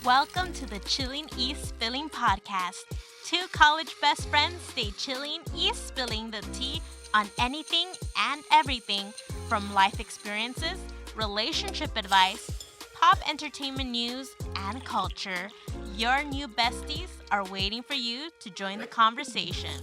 Welcome to the Chillin Y Spillin podcast. Two college best friends stay chilling y spilling the tea on anything and everything from life experiences, relationship advice, pop entertainment news, and culture. Your new besties are waiting for you to join the conversation.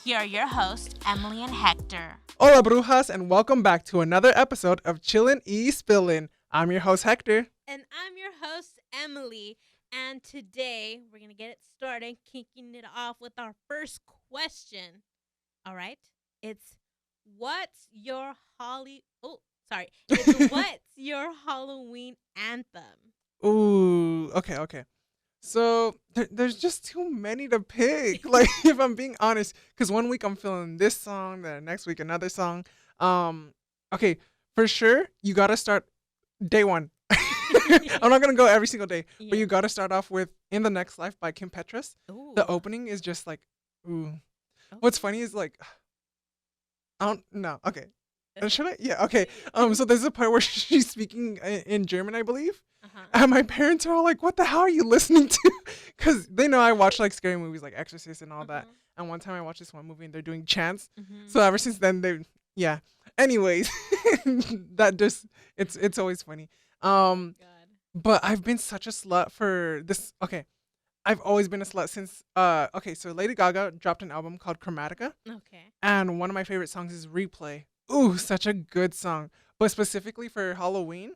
Here are your hosts, Emily and Hector. Hola, brujas, and welcome back to another episode of Chillin Y Spillin. I'm your host, Hector. And I'm your host, Emily. And today we're going to get it started, kicking it off with our first question. All right. It's what's your what's your Halloween anthem? Ooh, okay. So there's just too many to pick. Like, if I'm being honest, because one week I'm feeling this song, the next week another song. Okay, for sure you gotta start day one. I'm not gonna go every single day, but you gotta start off with "In the Next Life" by Kim Petras. Ooh. The opening is just like, ooh. Oh. What's funny is like, I don't know. Okay, should I? Yeah. Okay. So there's a part where she's speaking in German, I believe. And my parents are all like, "What the hell are you listening to?" Because they know I watch like scary movies like Exorcist and all that. And one time I watched this one movie and they're doing chants. So ever since then yeah. Anyways, it's always funny. God. But I've been such a slut for this. Okay, I've always been a slut since. So Lady Gaga dropped an album called Chromatica. Okay. And one of my favorite songs is Replay. Ooh, such a good song. But specifically for Halloween,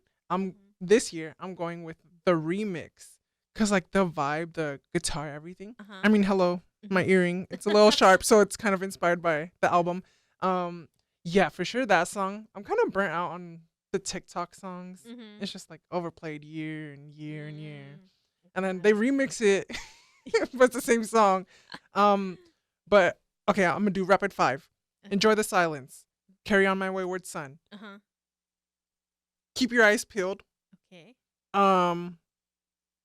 this year I'm going with the remix. Cause like the vibe, the guitar, everything. I mean, hello, my earring. It's a little sharp, so it's kind of inspired by the album. Yeah, for sure that song. I'm kind of burnt out on the TikTok songs. It's just like overplayed year and year and year. And then they remix it, but it's the same song. But okay, I'm gonna do rapid five. Enjoy the silence. Carry on my wayward son. Keep your eyes peeled. Okay.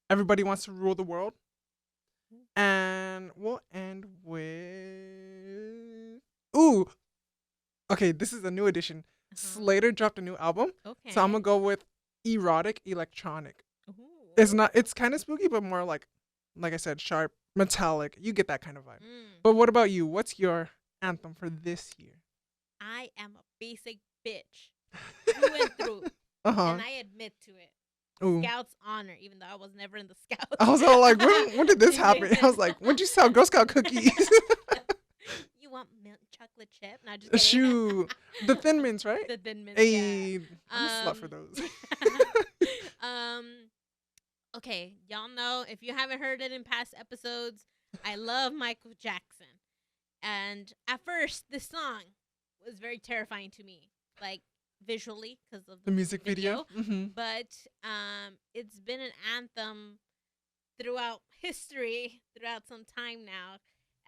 Everybody wants to rule the world. And we'll end with okay, this is a new edition. Slater dropped a new album. Okay. So I'm gonna go with erotic electronic. Ooh. It's kind of spooky, but more like I said, sharp, metallic. You get that kind of vibe. But what about you? What's your anthem for this year? I am a basic bitch through and through. And I admit to it. Ooh. Scouts honor, even though I was never in the Scouts. I was all like, when did this happen? I was like, when'd you sell Girl Scout cookies? You want milk chocolate chip? No, just kidding. Shoot. The Thin Mints, right? The Thin Mints, Hey, yeah. I'm a slut for those. Okay, y'all know, if you haven't heard it in past episodes, I love Michael Jackson. And at first, this song was very terrifying to me, like visually, because of The music video. But it's been an anthem throughout history, throughout some time now,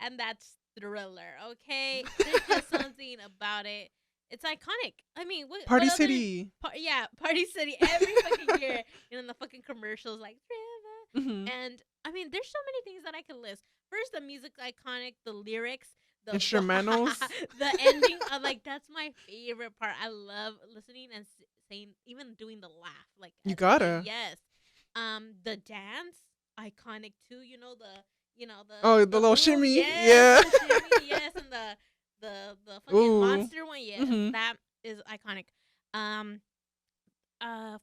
and that's Thriller. Okay, there's just something about it. It's iconic. I mean, Party City. Party City every fucking year. In the fucking commercials, like Thriller. And I mean, there's so many things that I could list. First, the music's iconic. The lyrics. The instrumentals. The ending. Like, that's my favorite part. I love listening and saying, even doing the laugh. Like, you gotta. Yes. The dance, iconic too. You know the the little shimmy. Yes, Yeah. the shimmy, yes, and the fucking monster one. Yes, that is iconic.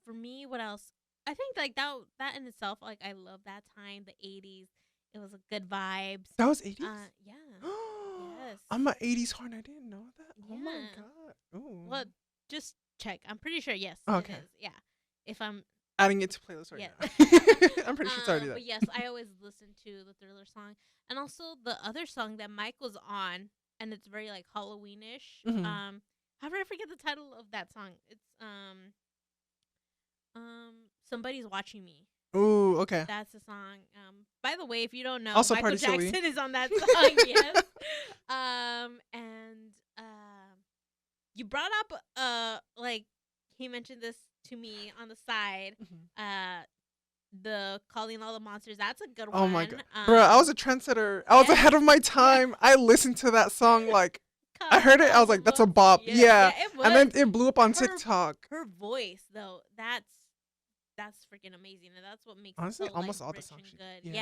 For me, what else? I think like that in itself, like I love that time, the 80s. It was a good vibes. That was 80s? Yeah. Yes. I'm an 80s heart and I didn't know that. Yeah. Oh my god. Ooh. Well, just check. I'm pretty sure yes. Okay. It is. Yeah. If I'm adding it to playlist right now. I'm pretty sure it's already there. But yes, I always listen to the Thriller song. And also the other song that Mike was on, and it's very like Halloweenish. How did I forget the title of that song? It's Somebody's Watching Me. Ooh, okay. That's the song. By the way, if you don't know, Also Michael Party Jackson Silly. is on that song, yes. You brought up like he mentioned this to me on the side. The Calling All the Monsters. That's a good one. Oh my god. Bro, I was a trendsetter. I was ahead of my time. I listened to that song like I heard it. I was like, that's a bop. Yeah. It was. And then it blew up on TikTok. Her voice, though, that's that's freaking amazing, and that's what makes Honestly, it so almost like all the rich songs and she good. yeah,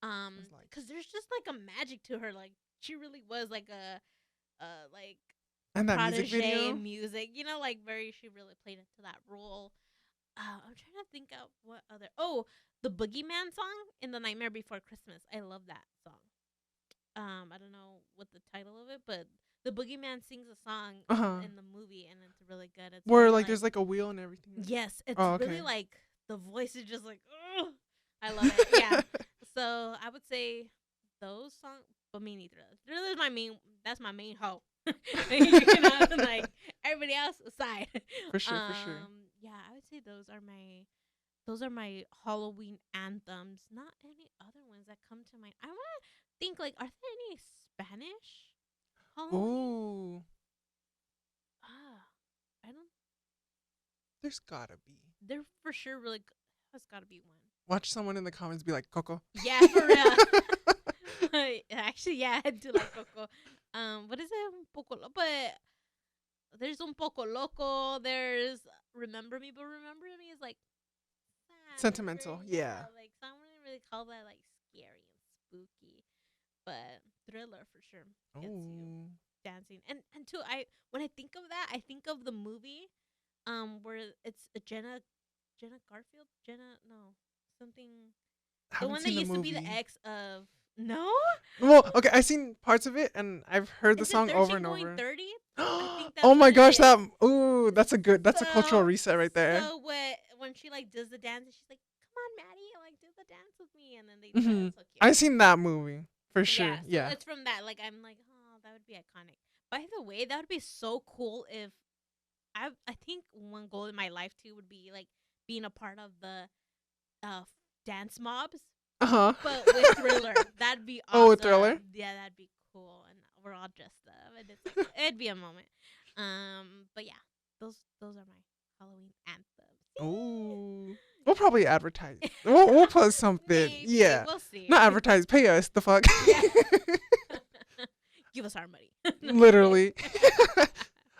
Yeah, it's like cause there's just like a magic to her. Like she really was like like and that music protege video. in music. You know, like very she really played into that role. I'm trying to think of what other. Oh, the Boogeyman song in the Nightmare Before Christmas. I love that song. I don't know what the title of it, but the Boogeyman sings a song Uh-huh. in the movie, and it's really good. It's Where very like like there's like a wheel and everything. Right? yes, it's Oh, really okay. like the voice is just like ugh. I love it. Yeah. So I would say those songs, but me neither. Thriller's my main. That's my main hoe. Like everybody else aside. For sure, for sure. Yeah, I would say those are my Halloween anthems. Not any other ones that come to mind. I want to think like, are there any Spanish Halloween? Ooh, Ah, I don't. there's gotta be. They're for sure really. There's got to be one. Watch someone in the comments be like Coco. Yeah, for real. Actually, yeah, I do like Coco. What is it? Un poco but there's un poco loco. There's Remember Me, but Remember Me is like sad. Sentimental, Yeah, yeah. like so I wouldn't really call that like scary and spooky, but Thriller for sure gets you Oh, dancing. And too, I when I think of that, I think of the movie, where it's a Jenna Garfield, Jenna no something, I the haven't one that seen the used to be the movie. ex of no. Well, okay, I've seen parts of it and I've heard the Is it song over 13 and going over. 30? I think that's Oh my what it gosh, is. that's a cultural So, reset right there. so when she like does the dance, and she's like, "Come on, Maddie, like do the dance with me," and then they do it. Hmm It's so cute. I've seen that movie for Yeah, sure. so Yeah. it's from that. Like I'm like, oh, that would be iconic. By the way, that would be so cool if I think one goal in my life too would be like being a part of the uh dance mobs, Uh-huh. but with Thriller. That'd be Oh, awesome. with Thriller? Yeah, that'd be cool, and we're all dressed up, and it's like, it'd be a moment. But yeah, those are my Halloween anthems. Oh. We'll probably advertise. We'll post something. Maybe Yeah. we'll see. Not advertise, pay us the fuck. Yeah. Give us our money. No, I'm kidding. Literally.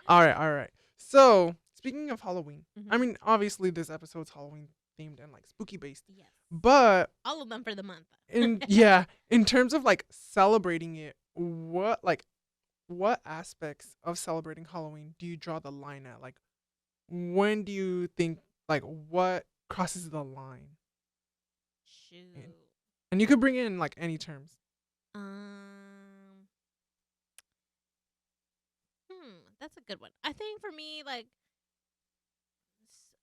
All right, all right. So, speaking of Halloween, I Mhm. mean, obviously this episode's Halloween themed and like spooky based. Yes, But all of them for the month. in terms of like celebrating it, what aspects of celebrating Halloween do you draw the line at? Like when do you think like what crosses the line? Shoot. And you could bring in like any terms. Um. That's a good one. I think for me, like, s-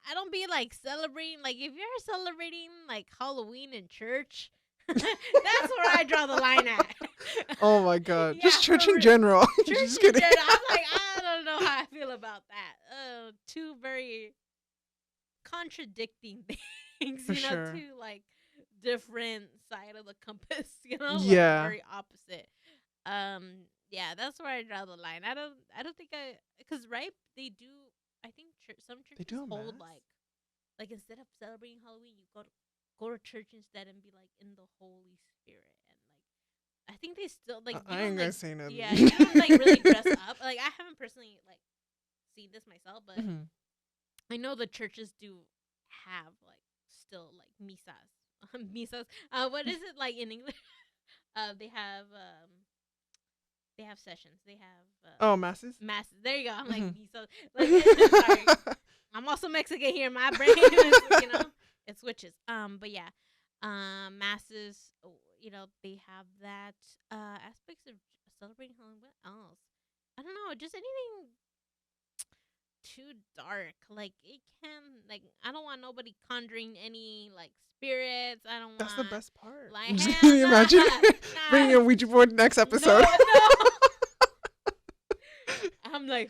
I don't be like celebrating. Like, if you're celebrating like Halloween in church, that's where I draw the line at. Oh my god. Yeah, Just church for in real. general. Church Just in kidding. general, I'm like, I don't know how I feel about that. Two very contradicting things, For sure. two like different side of the compass, like Yeah. very opposite. Yeah, that's where I draw the line. I don't think because right, they do. I think some They churches do a hold mass? like instead of celebrating Halloween, you go to church instead and be like in the Holy Spirit, and like I think they still like you I don't ain't gonna like say nothing. yeah, you don't like really dress up. Like I haven't personally like seen this myself, but Mhm. I know the churches do have like still like misas. Misas. What is it like in English? They have sessions. They have Oh, masses? masses. There you go. I'm like Mhm. misas. Like sorry, I'm also Mexican here. My brain is it switches. But yeah, masses. They have that aspects of celebrating Halloween. What else? I don't know. Just anything too dark. Like it can like I don't want nobody conjuring any like spirits. I don't That's the want best part. like Can hell you nah, imagine bringing a nah. Ouija board next No, episode? no. I'm like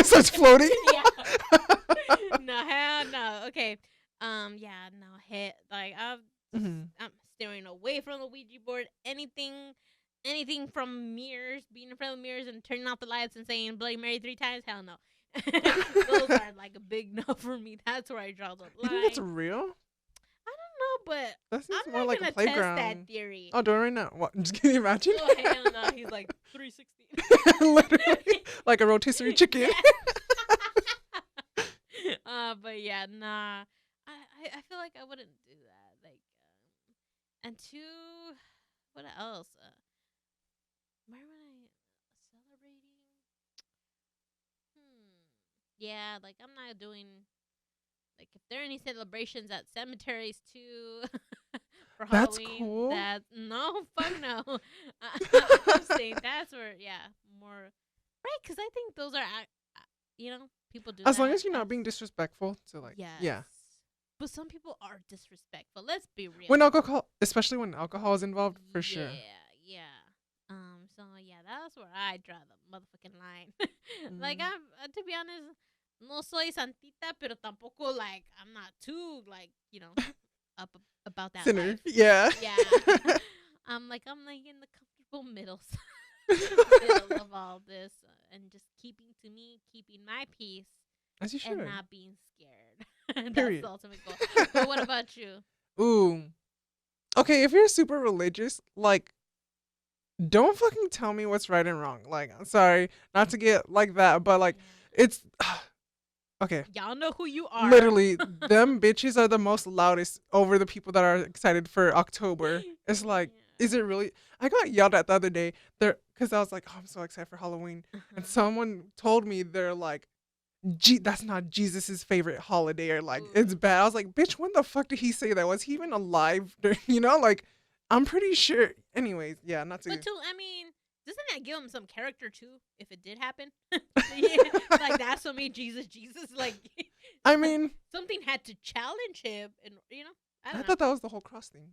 So it's floating? yeah. No, hell no. Okay. Yeah, no head like Mhm. I'm staring away from the Ouija board. Anything from mirrors, being in front of the mirrors and turning off the lights and saying Bloody Mary 3 times, hell no. Those are like a big no for me. That's where I draw the line. You think that's real? I don't know, but That seems I'm more not like gonna a playground. test that theory. Oh, do it right now. What? Just can you imagine? Oh hell no, he's like 360. Literally, like a rotisserie chicken. But yeah, nah. I feel like I wouldn't do that. Like, and two, what else? Where would I celebrating? Hmm. Yeah, like I'm not doing like if there are any celebrations at cemeteries too for That's Halloween. cool. That no, fuck no. I'm saying that's where more right because I think those are people do As long that. as you're not being disrespectful to like, Yes. yeah. But some people are disrespectful. Let's be real. When alcohol, especially when alcohol is involved, for sure. Yeah. So yeah, that's where I draw the motherfucking line. Like Mm. I'm to be honest, no soy santita, pero tampoco like I'm not too like up about that Sinner, life. yeah. Yeah. I'm like in the comfortable middle of all this, and just keeping my peace As you should. and not being scared. That's Period. the ultimate goal. But what about you? Ooh. Okay, if you're super religious, like, don't fucking tell me what's right and wrong. Like, I'm sorry, not to get like that, but like, it's okay. Y'all know who you are. Literally, them bitches are the most loudest over the people that are excited for October. It's like, is it really? I got yelled at the other day there because I was like, oh, I'm so excited for Halloween, and someone told me they're like, that's not Jesus's favorite holiday, or like it's bad. I was like, bitch, when the fuck did he say that? Was he even alive? Like, I'm pretty sure. Anyways, yeah, not to. But too, I mean, doesn't that give him some character too? If it did happen, like that's what made Jesus. Like, I mean, something had to challenge him, and I don't know. thought that was the whole cross thing.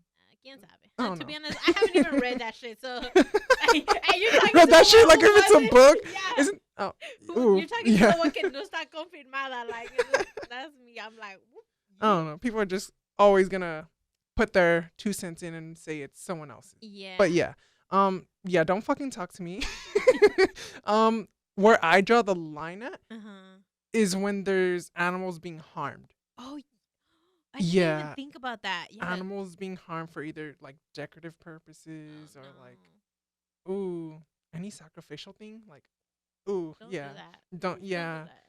Quién sabe? I don't To be know. honest, I haven't even read that shit. So, and you're talking Read to that shit someone like who if it's a wasn't- book. Yeah. Isn't You're ooh, talking to yeah. someone que no está confirmada. Like, that's me. I'm like, whoop. I don't know. People are just always gonna put their 2 cents in and say it's someone else's. Yeah. But yeah, don't fucking talk to me. Where I draw the line at is when there's animals being harmed. Oh, I didn't Yeah. even think about that. Yeah. Animals being harmed for either like decorative purposes or no. like, ooh, any sacrificial thing, like, ooh, Don't yeah, do that. don't, do yeah. that.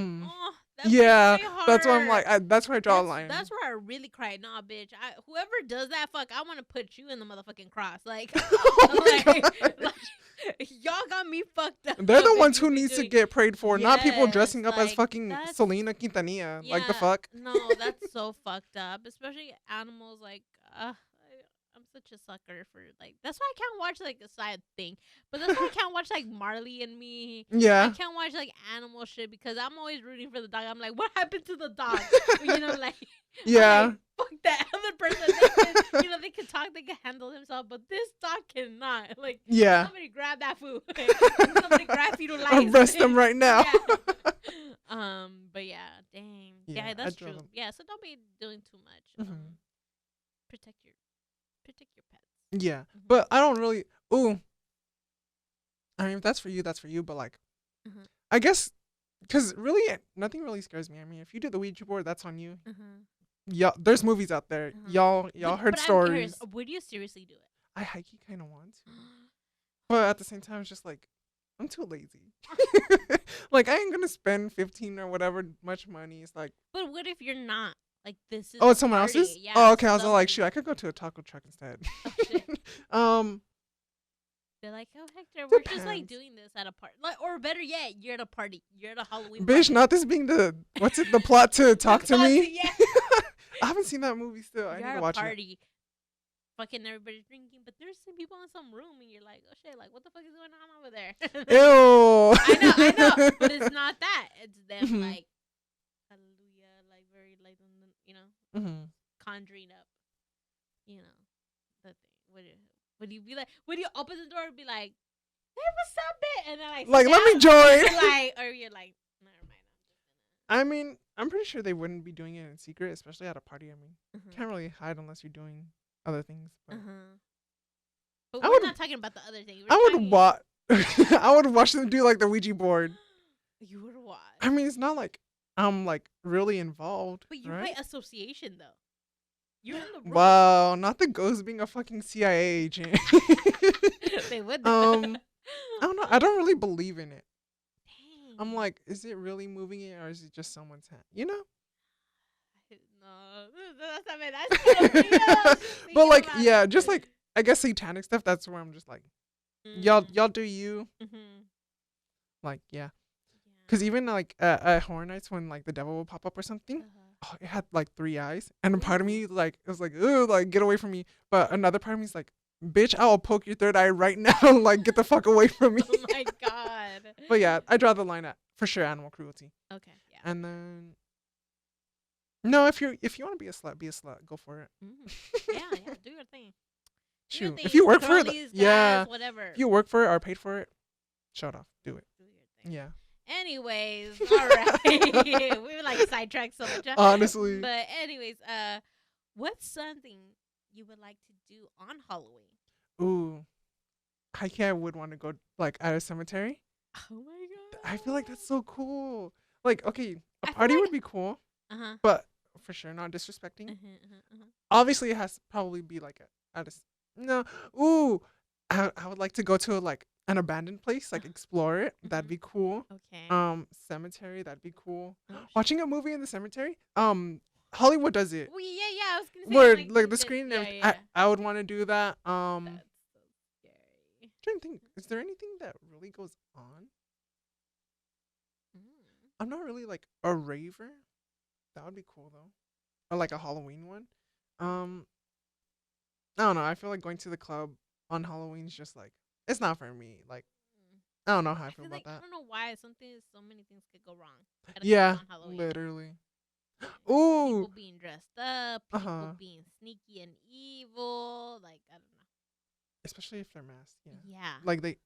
Mm. Oh, that Yeah, breaks my that's why I'm heart. like, that's where I draw a line. That's where I really cried. Nah, bitch. Whoever does that, fuck, I want to put you in the motherfucking cross. Like, Oh my like, God. y'all got me fucked up. They're the if ones you who be needs to doing- get prayed for, not people Yes, dressing up as like, fucking that's- Selena Quintanilla. Like the Yeah, fuck. No, that's so fucked up. Especially animals. Like, I'm such a sucker for like. That's why I can't watch like a side thing. But that's why I can't watch like Marley and Me. I Yeah. can't watch like animal shit because I'm always rooting for the dog. I'm like, what happened to the dog? Like, Yeah. I'm like, fuck that other person. They can talk, they can handle themselves, but this dog cannot. Like, Yeah. somebody grab that food. Somebody grab fetal lice. Arrest them right now. Yeah. But yeah, dang. Yeah, Yeah, I that's draw true. them. Yeah, so don't be doing too much. Mhm. Protect your pets. Yeah. Mhm. But I don't really. Ooh. I mean, if that's for you, that's for you. But like, Mhm. I guess, because really, nothing really scares me. I mean, if you do the Ouija board, that's on you. Yeah, there's movies out there. Mhm. Y'all heard but I'm stories. curious, would you seriously do it? I hikey kind of want to, but at the same time, it's just like I'm too lazy. Like, I ain't gonna spend 15 or whatever much money. It's like, But what if you're not? Like, this is oh, a it's someone party. else's. Yeah, Oh, okay. I was so like, shoot, I could go to a taco truck instead. Oh, shit. They're like, oh, Hector, we're just like Depends. doing this at a party. Like, or better yet, you're at a party. You're at a Halloween Bitch, party. not this being the the plot to talk to me. Yeah. I haven't seen that movie still. I You're need at to a watch it. party. Fucking everybody's drinking, but there's some people in some room, and you're like, oh shit, like what the fuck is going on over there? Ew. I know, but it's not that. It's them Mhm. like, hallelujah, like very like, Mhm. conjuring up, the thing. Would you be like? Would you open the door and be like, hey, what's up, bitch? And then Like, let me sit join. down, like, or you're like, never mind, I mean, I'm pretty sure they wouldn't be doing it in secret, especially at a party. I mean, I'm just can't really hide unless you're doing other things. But But I we're would- not talking about the other thing. I would watch. I would watch them do like the Ouija board. You would watch. I mean, it's not like I'm like really involved, But you're right? by association, though. You're in the room. Wow, not the ghost being a fucking CIA agent. They would. I don't know. I don't really believe in it. I'm like, is it really moving it or is it just someone's hand? You know? No, that's not bad. That's just But like, about yeah, it. just like I guess satanic stuff. That's where I'm just like, y'all do you. Mhm. Like, yeah. Yeah. Because even like at Horror Nights when like the devil will pop up or something, oh, it had like 3 eyes, and a part of me like it was like, ooh, like get away from me. But another part of me is like, bitch, I'll poke your third eye right now. Like, get the fuck away from me. Oh my god. But yeah, I draw the line at for sure animal cruelty. Okay. Yeah. And then no, if you want to be a slut, go for it. Yeah. Yeah. Do your thing. Do your Shoot, thing. if you work for it, Girlies, yeah. guys, whatever. If you work for it or paid for it, shut off. Do it. Do your thing. Yeah. Anyways, all right. We were like sidetracked so much. Honestly. But anyways, what's something you would like to do on Halloween? Ooh, I would want to go like at a cemetery. Oh my god. I feel like that's so cool. Like, okay, I a feel party like- would be cool, Uh-huh. but for sure not disrespecting. Obviously, it has to probably be like no. Ooh, I would like to go to like an abandoned place, like explore it. That'd be cool. Okay. Cemetery, that'd be cool. Oh, shit. Watching a movie in the cemetery. Hollywood does it. Well, yeah. I was gonna say Where like, like the that- screen. And Yeah, everything. yeah. I would want to do that. That's so scary. Trying to think, is there anything that really goes on? I'm not really like a raver. That would be cool though. Or like a Halloween one. I don't know. I feel like going to the club on Halloween is just like it's not for me. Like I don't know how I feel about like, I that. don't know why so many things could go wrong. At a Yeah, club on Halloween. literally. People Ooh, being dressed up, people Uh-huh. being sneaky and evil. Like I don't know. especially if they're masked. Yeah. Yeah. Like they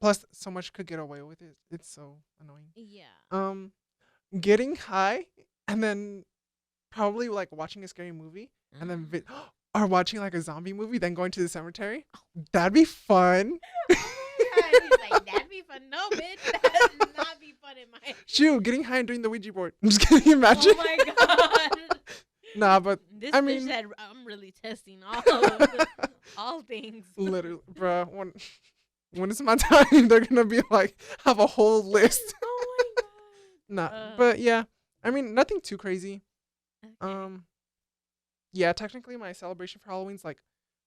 plus so much could get away with it. It's so annoying. Yeah. Getting high and then probably like watching a scary movie and then or watching like a zombie movie, then going to the cemetery. That'd be fun. Yeah, he's like, that'd be fun. No, bitch, that would not be fun in my. Shoot, getting high and doing the Ouija board. I'm just kidding. Imagine. Oh my god. Nah, but This I bitch mean- said, I'm really testing all things. literally, bruh, when it's my time, they're gonna be like have a whole list. Oh my god. Nah, but yeah, I mean nothing too crazy. Okay. Yeah, technically my celebration for Halloween's like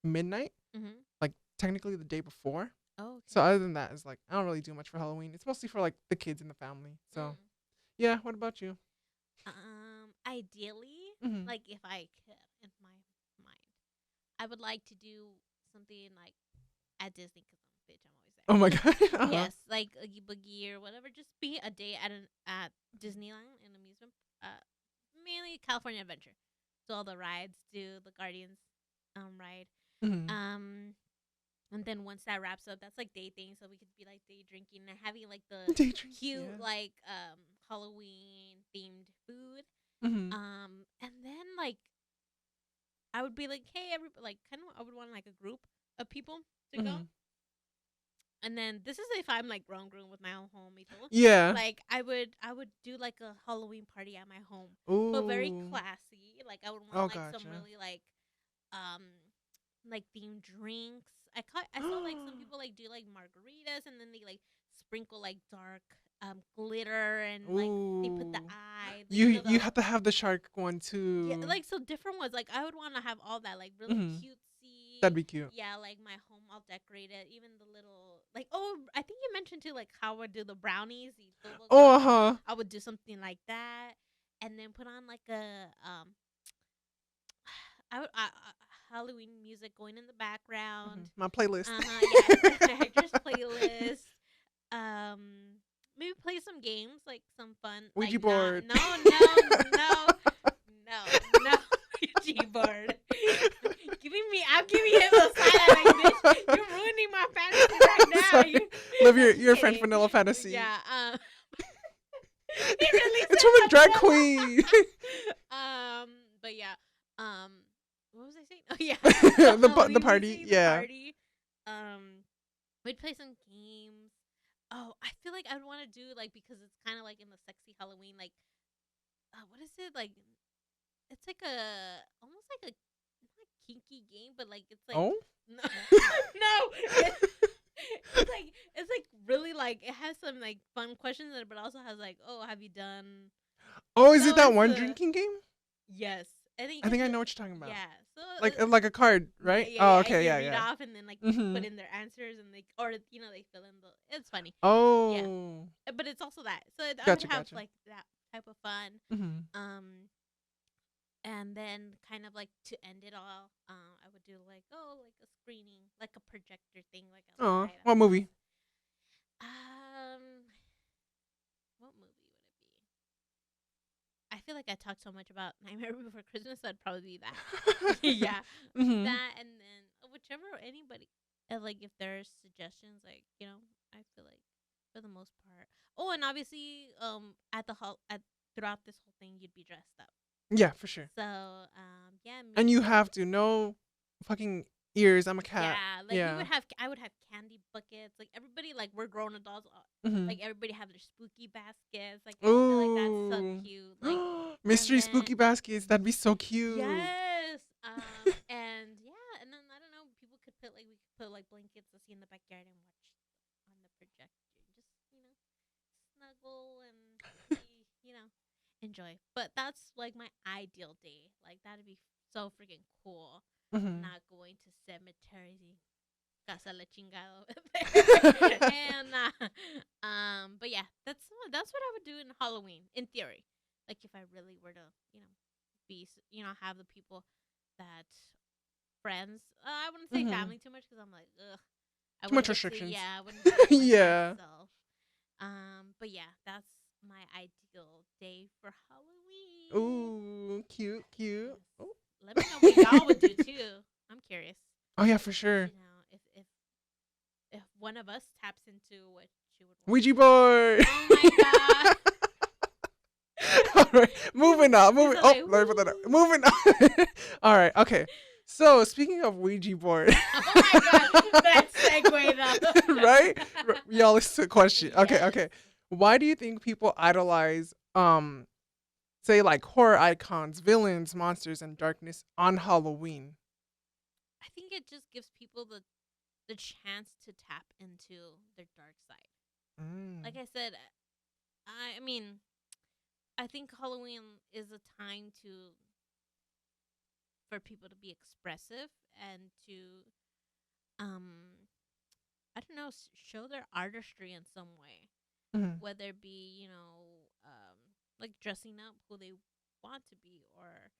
midnight, Mhm. like technically the day before. Oh. Okay. So other than that, it's like I don't really do much for Halloween. It's mostly for like the kids in the family. So yeah, what about you? Ideally, Mhm. like if I could, in my mind, I would like to do something like at Disney because bitch, I'm always there. Oh my god. Uh-huh. Yes, like Oogie Boogie or whatever. Just be a day at Disneyland, an amusement, mainly California Adventure. Do all the rides, do the Guardians, ride. Mhm. And then once that wraps up, that's like day thing. So we could be like day drinking and having like the Day drink, cute yeah. like Halloween themed food. Mhm. And then like I would be like, hey, like kind of I would want like a group of people to go. Mhm. And then this is if I'm like grown with my own home, Yeah. like I would do like a Halloween party at my home, Ooh. but very classy. Like I would want like some gotcha. really like themed drinks. I saw like some people like do like margaritas and then they like sprinkle like dark glitter and like they put the Ooh. eye. Like, You the, have to have the shark one too. yeah, like so different ones. Like I would want to have all that like really Mhm. cutesy. That'd be cute. Yeah, like my home all decorated. Even the little like I think you mentioned too like how I would do the brownies. Oh, uh-huh. I would do something like that, and then put on like a Halloween music going in the background. My playlist. Yeah, actors playlist. Maybe play some games, like some fun Ouija like, board. No, Ouija board. I'm giving him a side eye like bitch. You're ruining my fantasy right now. Sorry. Love your French kidding. vanilla fantasy. Yeah. He really It's said from a drag vanilla. queen. But yeah. What was I saying? Oh yeah. The Halloween party, music, yeah. Party. We'd play some games. Oh, I feel like I'd want to do like because it's kind of like in the sexy Halloween like what is it like? It's like almost like a not kinky game, but like it's like Oh? no, no. it's like really like it has some like fun questions in it, but also has like, oh, have you done Oh, is so it that and one so? drinking game? Yes, I think I you think I have know to. what you're talking about. Yeah, so Like a card, yeah, right? yeah, Oh, yeah. And okay, you yeah, read yeah. off, and then like put Mhm. in their answers, and they or they fill in the. It's funny. Yeah, Oh, but it's also that. So I would gotcha, have gotcha. like that type of fun. Mhm. Um, and then kind of like to end it all, I would do like like a screening, like a projector thing, like Oh, outside. what movie? Um, what movie would it be? I feel like I talked so much about Nightmare Before Christmas, so it'd probably be that. Yeah, Mhm. that, and then whichever anybody. Like if there's suggestions, like I feel like for the most part. Oh, and obviously, at throughout this whole thing, you'd be dressed up. Yeah, for sure. So, yeah, And you me. have to no fucking ears. I'm a cat. Yeah, like Yeah. I would have candy buckets. Like everybody, like we're grown adults. Mhm. Like everybody have their spooky baskets. Like I feel like that's so Ooh. cute. Like, and Mystery then spooky baskets. That'd be so cute. yes, and yeah, and then I don't know. People could put like we could put like blankets to see in the backyard and watch on the projector. Just snuggle and enjoy. But that's like my ideal day. Like that'd be so freaking cool. Mhm. Not going to cemeteries y casa la chingada over there. And but yeah, that's what I would do in Halloween in theory. Like if I really were to, have the people that friends. I wouldn't say Mhm. family too much because I'm like, ugh. I Too much wouldn't get to, restrictions. yeah, I wouldn't get to like Yeah. myself. But yeah, that's my ideal day for Halloween. Ooh, cute, cute. Yes. Oh. Let me know what y'all would do too. I'm curious. Oh yeah, for sure. If one of us taps into what you would want Ouija to do. board. Oh my god. All right, moving on. He's Moving. so Oh, like, let me put that up. woo. Moving on. All right. Okay. So speaking of Ouija board, Oh my god. That segue though. right? Y'all, listen to the question. Okay. Yes. Okay. Why do you think people idolize, say like horror icons, villains, monsters, and darkness on Halloween? I think it just gives people the chance to tap into their dark side. Mm. Like I said, I mean, I think Halloween is a time to for people to be expressive and to um I don't know, show their artistry in some way, Mhm. whether it be like dressing up who they want to be, or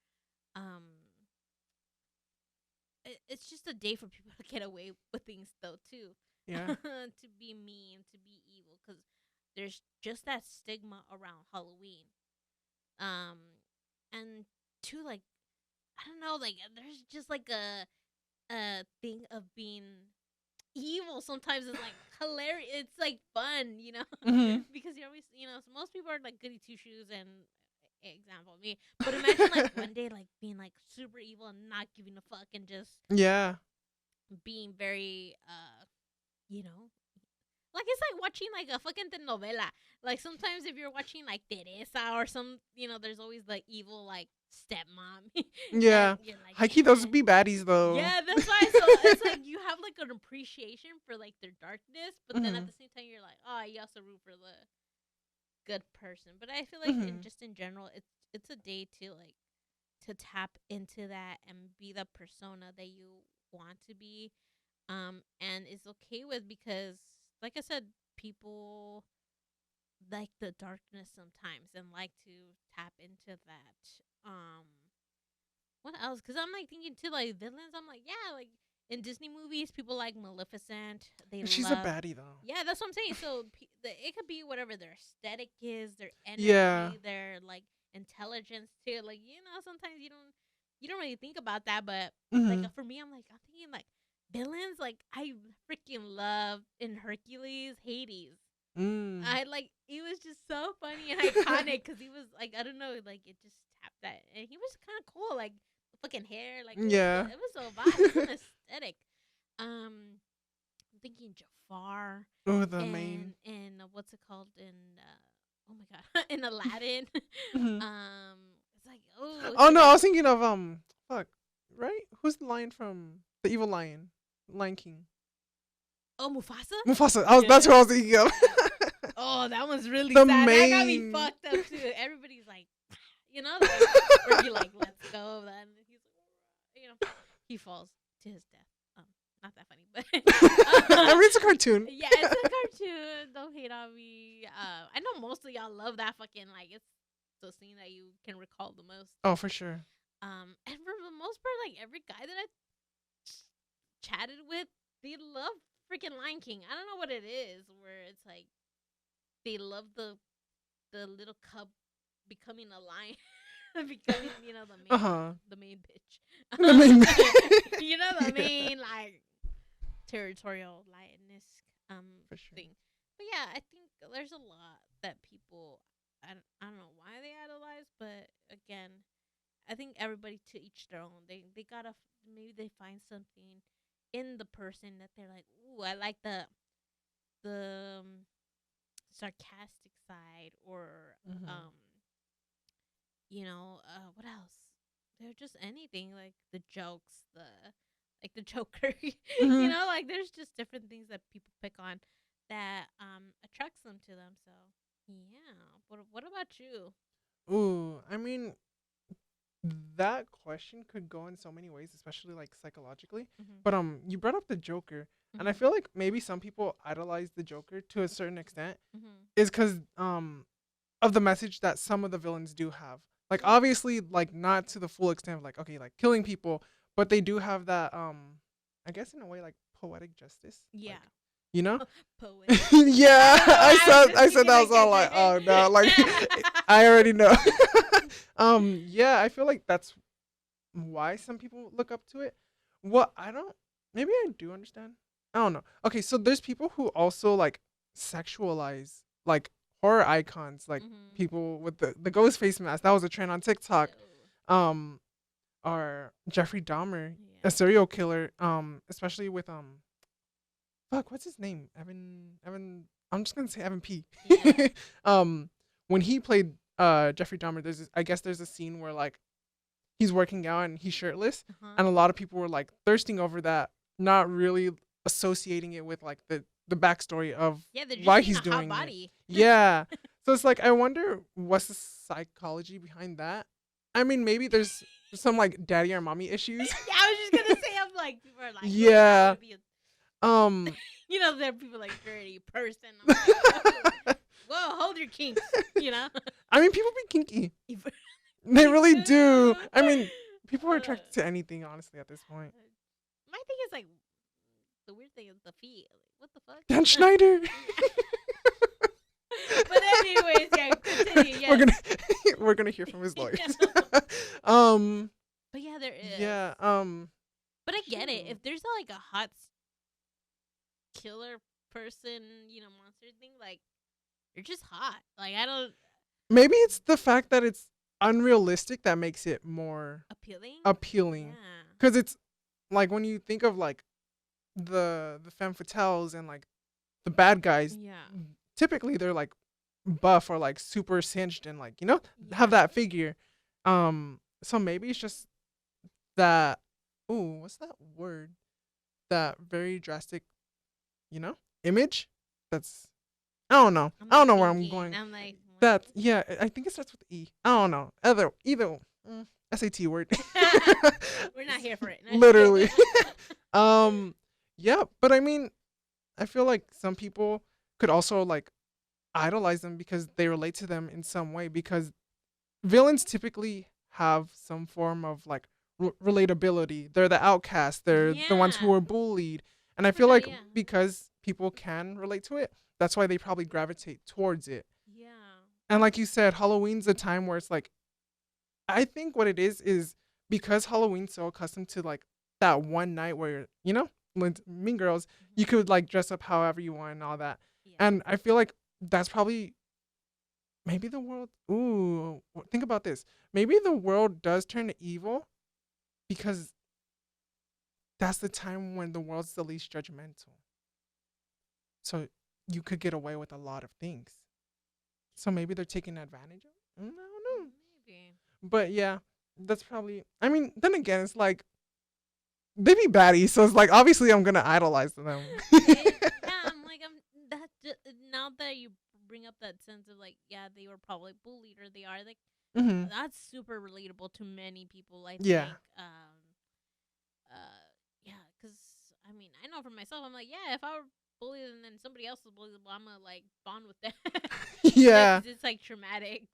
um it's just a day for people to get away with things though too. Yeah. To be mean, to be evil, because there's just that stigma around Halloween. Um, and two, like I don't know, like there's just like a thing of being evil. Sometimes it's like hilarious. It's like fun, Mhm. because you're always, so most people are like goody two shoes and example me. But imagine like one day like being like super evil and not giving a fuck and just Yeah. being very you know like it's like watching like a fucking telenovela. Like sometimes if you're watching like Teresa or some, there's always the evil like stepmom, Yeah. and you're like, Hikey, those yeah, would be baddies though. yeah, that's why. So it's like you have like an appreciation for like their darkness, but then at Mhm. the same time you're like, oh, you also root for the good person. But I feel like Mhm. in general, it's a day to like to tap into that and be the persona that you want to be, and is okay with, because like I said, people like the darkness sometimes and like to tap into that. What else? Because I'm like thinking too, like villains. I'm like, yeah, like in Disney movies, people like Maleficent. They She's a love. baddie though. Yeah, that's what I'm saying. So it could be whatever their aesthetic is, their Yeah. energy, their like intelligence too. Like sometimes you don't really think about that, but like Mhm. for me, I'm thinking like villains. Like I freaking love in Hercules, Hades. Mm. I like it was just so funny and iconic because he was like, I don't know, like it just tapped that, and he was kind of cool, like fucking hair, like Yeah. it was so vibe, it was so aesthetic. I'm thinking Jafar Oh, the main. and what's it called in oh my god, in Aladdin. Mhm. It's like, oh, Oh he no, I like was thinking of fuck, right? Who's the lion from the evil lion, Lion King? Oh, Mufasa. Mufasa. That's what I was thinking of. Oh, that one's really The sad. That got me main- fucked up too. Everybody's like, like, where he like lets go, then he's like, he falls to his death. Not that funny, but I mean, it's a cartoon. yeah, it's a cartoon. Don't hate on me. I know most of y'all love that fucking like it's the scene that you can recall the most. Oh, for sure. And for the most part, like every guy that I chatted with, they love freaking Lion King. I don't know what it is, where it's like they love the little cub becoming a lion, becoming the main bitch, The main the main like territorial lioness For sure. thing. But yeah, I think there's a lot that people I don't know why they idolize, but again, I think everybody to each their own. They gotta maybe they find something in the person that they're like, ooh, I like the sarcastic side, or what else? They're just anything like the jokes, the Joker. Like there's just different things that people pick on that attracts them to them. So yeah. What about you? Ooh, I mean, that question could go in so many ways, especially like psychologically. Mm-hmm. But you brought up the Joker, and I feel like maybe some people idolize the Joker to a certain extent, is because of the message that some of the villains do have. Like obviously, like not to the full extent of like okay, like killing people, but they do have that I guess in a way like poetic justice. Yeah. Like, you know? Poet. Yeah, I I said that was all like, oh no, like I already know. Yeah, I feel like that's why some people look up to it. What maybe I do understand. I don't know. Okay, so there's people who also like sexualize like horror icons, like people with the ghost face mask. That was a trend on TikTok. Or Jeffrey Dahmer, a serial killer. Especially with fuck, what's his name? Evan. I'm just gonna say Evan P. Yeah. When he played Jeffrey Dahmer, I guess there's a scene where like he's working out and he's shirtless, and a lot of people were like thirsting over that, not really associating it with like the backstory of why he's doing it. Yeah. So it's like I wonder what's the psychology behind that. I mean, maybe there's some like daddy or mommy issues. Yeah, I was just gonna say, I'm like, people are like, Yeah. There are people like dirty person. I'm like, whoa, hold your kinks. I mean, people be kinky. They really do. I mean, people are attracted to anything, honestly, at this point. My thing is like, the weird thing is the feet. What the fuck? Dan Schneider. But anyways, yeah, continue. Yes. We're gonna hear from his lawyers. But yeah, there is. Yeah. But I get it. If there's like a hot killer person, monster thing, like you're just hot. Like I don't. Maybe it's the fact that it's unrealistic that makes it more appealing. Yeah. Because it's like when you think of like the femme fatales and like the bad guys. Yeah. Typically they're like buff or like super cinched and like have that figure. So maybe it's just that. Ooh, what's that word? That very drastic, image. That's I don't know. I don't know where I'm going. I'm like that. Yeah, I think it starts with E. I don't know. Either SAT word. We're not here for it. Literally. Yeah, but I mean, I feel like some people could also like idolize them because they relate to them in some way, because villains typically have some form of like relatability. They're the outcasts. They're the ones who are bullied. And I feel like because people can relate to it, that's why they probably gravitate towards it. Yeah. And like you said, Halloween's a time where it's like, I think what it is because Halloween's so accustomed to like that one night where, Mean Girls, you could like dress up however you want and all that. Yeah. And I feel like that's probably maybe the world. Ooh, think about this. Maybe the world does turn to evil because that's the time when the world's the least judgmental. So you could get away with a lot of things. So maybe they're taking advantage of it. I don't know. Maybe. But yeah, that's probably. I mean, then again, it's like they be baddies, so it's like obviously I'm gonna idolize them. now that you bring up that sense of like, yeah, they were probably bullied or they are like, Mm-hmm. that's super relatable to many people. I Yeah. think, yeah, because I mean, I know for myself, I'm like, yeah, if I were bullied and then somebody else was bullied, well, I'm gonna like bond with them. Yeah. 'Cause it's like traumatic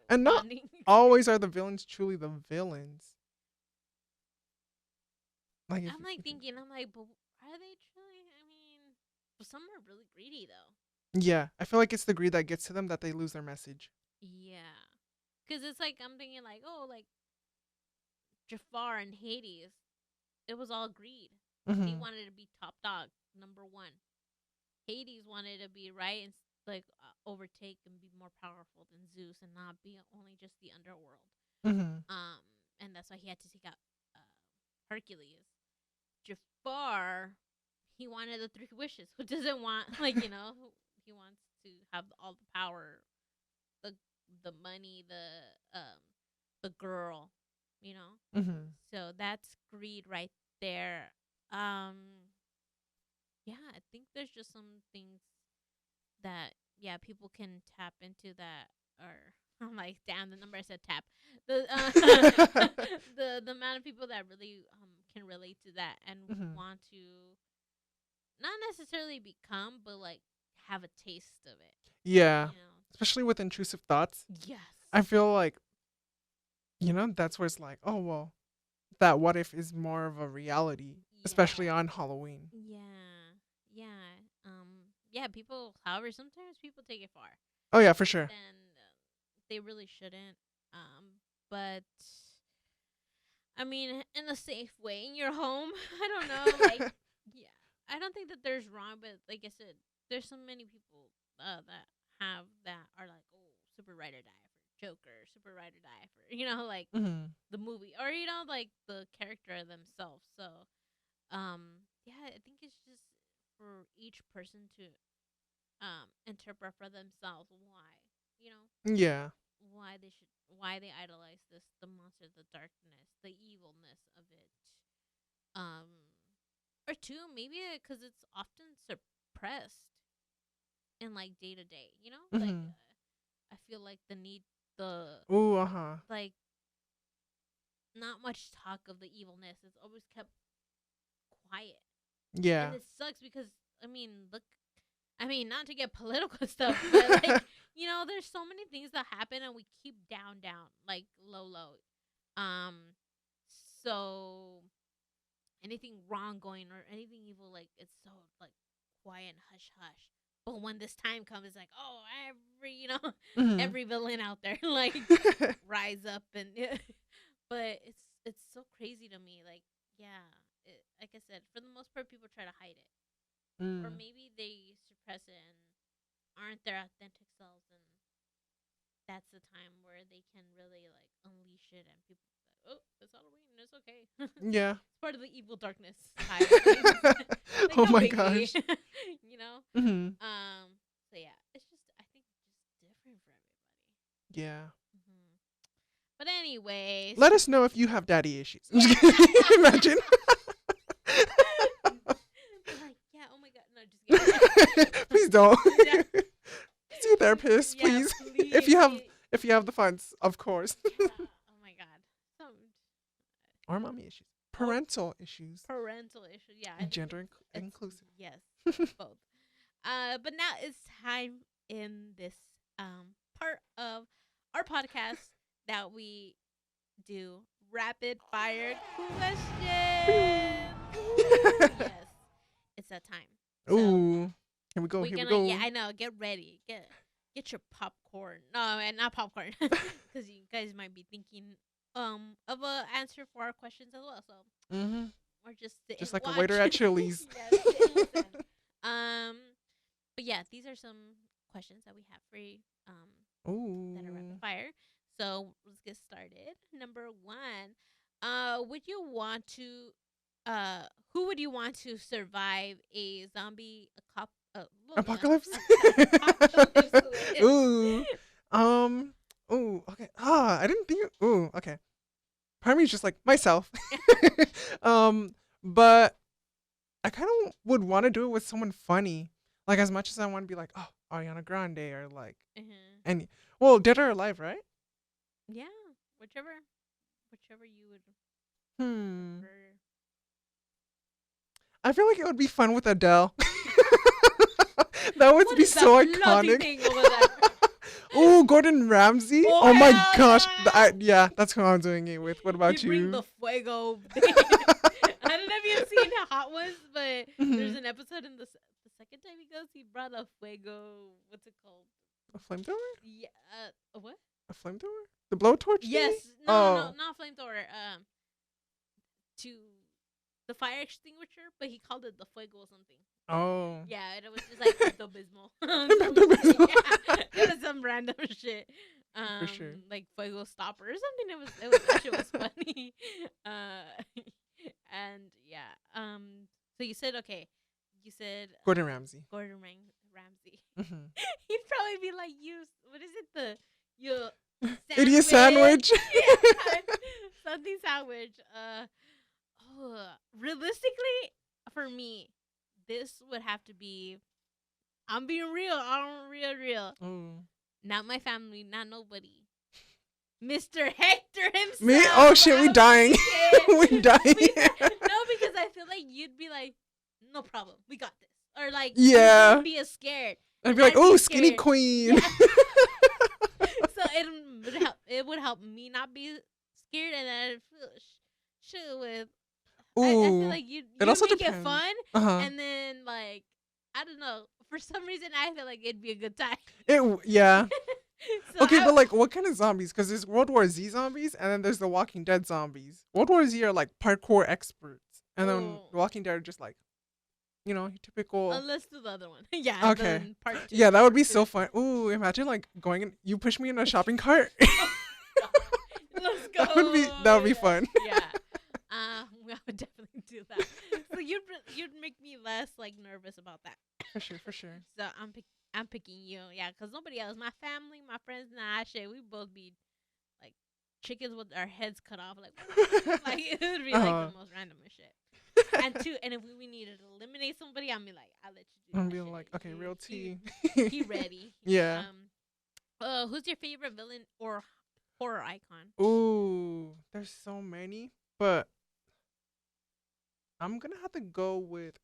And not bonding. always are the villains truly the villains. Like I'm like thinking, I'm like, but are they truly? I mean, but some are really greedy though. yeah, I feel like it's the greed that gets to them that they lose their message. Yeah, because it's like I'm thinking like, oh, like Jafar and Hades, it was all greed. He Mm-hmm. wanted to be top dog, number one. Hades wanted to be right and like overtake and be more powerful than Zeus and not be only just the underworld. Mm-hmm. And that's why he had to take out Hercules. Jafar, he wanted the three wishes. Who doesn't want like he wants to have all the power, the money, the girl, you know. Mm-hmm. So that's greed right there. Um, yeah, I think there's just some things that yeah people can tap into that or. I'm like, damn, the number I said tap. The the amount of people that really can relate to that and Mm-hmm. want to not necessarily become, but like have a taste of it. Yeah, You know? especially with intrusive thoughts. Yes. I feel like, that's where it's like, oh, well, that what if is more of a reality, especially Yeah. on Halloween. Yeah. Yeah. Yeah. People. However, sometimes people take it far. Oh, yeah, for sure. And they really shouldn't. But I mean, in a safe way, in your home. I don't know. Like, yeah, I don't think that there's wrong, but like I said, there's so many people that have that are like, oh, super ride or die for Joker, super ride or die for like Mm-hmm. the movie or like the character themselves. So, yeah, I think it's just for each person to interpret for themselves why Yeah. why they idolize this the monster, the darkness, the evilness of it. Um, or two, maybe because it's often suppressed in like day to day. Like Mm-hmm. I feel like the need the Ooh, uh-huh. like not much talk of the evilness is always kept quiet, Yeah. and it sucks because I mean, look, I mean, not to get political stuff, but like there's so many things that happen and we keep down, like low, low. Um, so anything wrong going or anything evil, like it's so like quiet and hush hush. But when this time comes, it's like, oh, every Mm-hmm. every villain out there like rise up and but it's so crazy to me. Like, yeah, like I said, for the most part, people try to hide it, or Mm. maybe they suppress it and aren't their authentic selves, and that's the time where they can really like unleash it, and people be like, oh, it's Halloween, it's okay. Yeah. It's part of the evil darkness side of things. Like, Oh no my biggie. gosh. you know. Mm-hmm. So yeah, it's just I think it's just different for everybody. Yeah. But anyways, Let us know if you have daddy issues. I'm just kidding. Imagine. like, yeah, oh my god, no, just kidding. Please don't. Yeah. See a therapist, Yeah, please. If you have the funds, of course. Yeah, oh my god, some Or mommy issues. Parental issues. parental issues. Yeah, I And think gender it's- inclusive. Yes, both. But now it's time in this part of our podcast that we do rapid fire questions. Yes, it's that time. So Ooh. Here we go. we're Here we gonna, go. yeah, I know. Get ready. Get your popcorn. No, and not popcorn, because you guys might be thinking of a answer for our questions as well. So Mm-hmm. or just sit Just and like a waiter watch. at Chili's. Yes, sit and listen. But yeah, these are some questions that we have for you. That are rapid Ooh. fire. So let's get started. Number one, would you want to, who would you want to survive a zombie Apocalypse? apocalypse with? Ooh. Ooh, okay. I didn't think ooh, okay. Part of me is just like myself. But I kind of would want to do it with someone funny. Like as much as I want to be like, oh, Ariana Grande or like Uh-huh. any. Well, Dead or Alive, right? Yeah, whichever you would Hmm. prefer. I feel like it would be fun with Adele. That would What be is so that bloody iconic. thing over there? Oh, Gordon Ramsay. Oh, Oh my hell gosh. yeah. Yeah, that's who I'm doing it with. What about You bring you? the fuego. I don't know if you've seen Hot Ones, but there's Mhm. an episode in the second time he goes, he brought a fuego. What's it called? A flamethrower? Yeah. What? A flamethrower? The blowtorch? Yes. thingy? No, Oh. not flamethrower. To the fire extinguisher, but he called it the fuego or something. Oh. Yeah, it was just like Pepto Bismol. Pepto-Bismol. It was some random shit. For sure. Like fuego stopper or something. It was that shit was funny. And yeah. So you said okay. You said Gordon Ramsay. Ramsay. Hmm. He'd probably be like you. What is it? Your Idiot sandwich. Yeah, something sandwich. Realistically, for me, this would have to be. I'm being real. I'm real. Mm. Not my family. Not nobody. Mr. Hector himself. Me? Oh shit, we dying. We dying. No, because I feel like you'd be like, no problem, we got this, or like, Yeah. you wouldn't be as scared. I'd be like, I'd be oh, skinny scared. queen. Yeah. So it would help me not be scared, and I'd feel shit with. I Ooh. feel like you'd also make depends. it fun, Uh-huh. and then like I don't know. For some reason, I feel like it'd be a good time. Yeah. So Okay, but like, what kind of zombies? Because there's World War Z zombies, and then there's the Walking Dead zombies. World War Z are like parkour experts, and then Oh. The Walking Dead are just like, typical. let's do the other one. Yeah. Okay. then part two. Yeah, that would be Part so two. fun. Ooh, imagine like going in. You push me in a shopping cart. Let's go. That would be fun. Yeah. I would definitely do that. So you'd make me less like nervous about that. For sure. So I'm picking you. Yeah, because nobody else. My family, my friends, nah, shit. We both be like chickens with our heads cut off. Like, like it would be like Uh-huh. the most random shit. And if we needed to eliminate somebody, I'll be like, I'll let you do I'm that being shit. like, okay, real tea. He ready. Yeah. Who's your favorite villain or horror icon? Ooh, there's so many, but I'm gonna have to go with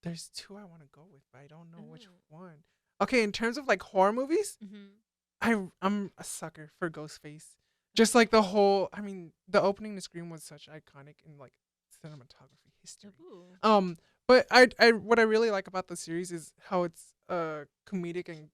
There's two I want to go with, but I don't know which Ooh. one. Okay, in terms of like horror movies, Mm-hmm. I'm a sucker for Ghostface. Just like the whole, I mean, the opening to Scream was such iconic in like cinematography history. But I what I really like about the series is how it's a comedic and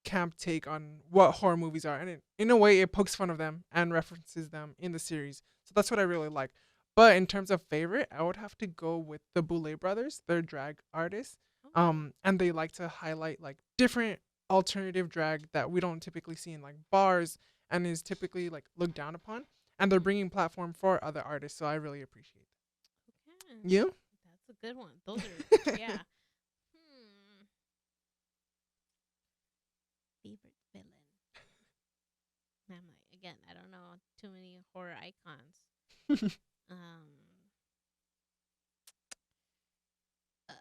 camp take on what horror movies are, and in a way it pokes fun of them and references them in the series. So that's what I really like. But in terms of favorite, I would have to go with the Boulay brothers. They're drag artists. And they like to highlight like different alternative drag that we don't typically see in like bars and is typically like looked down upon. And they're bringing platform for other artists, so I really appreciate that. Okay. You? That's a good one. Those are yeah. Favorite villain. I'm like again, I don't know too many horror icons. Uh,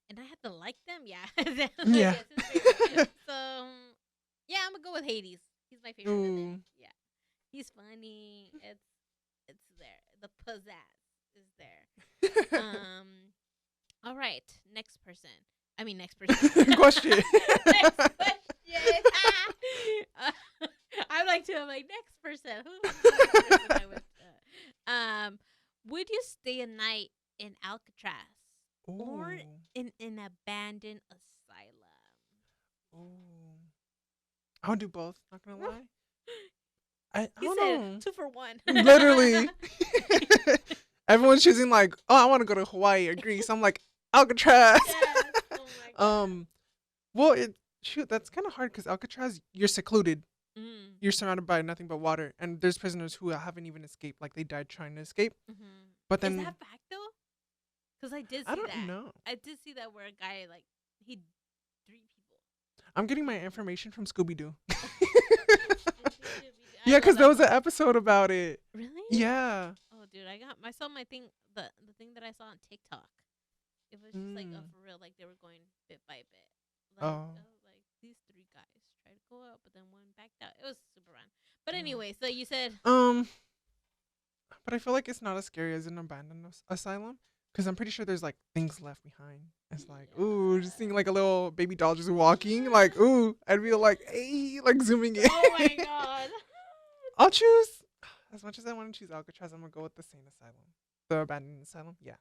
and I have to like them, yeah. Yeah. Yes, his favorite. So yeah, I'm gonna go with Hades. He's my favorite Ooh. villain. Yeah, he's funny. It's there. The pizzazz is there. All right, next person. I mean, next person. Question. Next question. I'm like, next person. Who's the next person I would, would you stay a night in Alcatraz or Ooh. in an abandoned asylum? Ooh. I'll do both, not gonna lie. I He don't said know. 2 for 1. Literally. Everyone's choosing like, oh, I want to go to Hawaii or Greece. I'm like, Alcatraz. Yes. Oh my god. Well, that's kind of hard because Alcatraz, you're secluded. Mm. You're surrounded by nothing but water, and there's prisoners who haven't even escaped. Like they died trying to escape. Mm-hmm. But then Is that fact though? Because I did see I don't that. know. I did see that where a guy like he 3 people. I'm getting my information from Scooby Doo. I Yeah, love because that there was an one. episode about it. Really? Yeah. Oh, dude, I saw my thing. The thing that I saw on TikTok. It was just like Mm. for real, like they were going bit by bit. Like Oh. like these three guys tried to go out, but then one backed out. It was super random. But Damn. anyway, so you said But I feel like it's not as scary as an abandoned asylum because I'm pretty sure there's like things left behind. It's like, ooh, just seeing like a little baby doll just walking, like, ooh, I'd be like, hey, like zooming in. oh my god. I'll choose, as much as I want to choose Alcatraz, I'm gonna go with the sane asylum, the abandoned asylum. Yeah,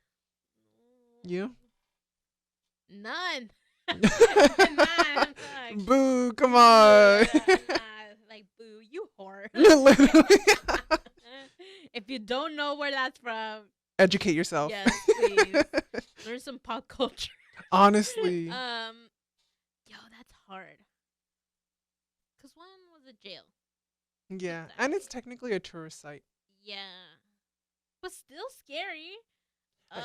you? None. None. Boo! Come on. Like boo, you whore. Literally. If you don't know where that's from, Educate yourself. yes, please learn some pop culture. Honestly. Yo, that's hard. Cause one was a jail. Yeah, and it's technically a tourist site. Yeah, but still scary.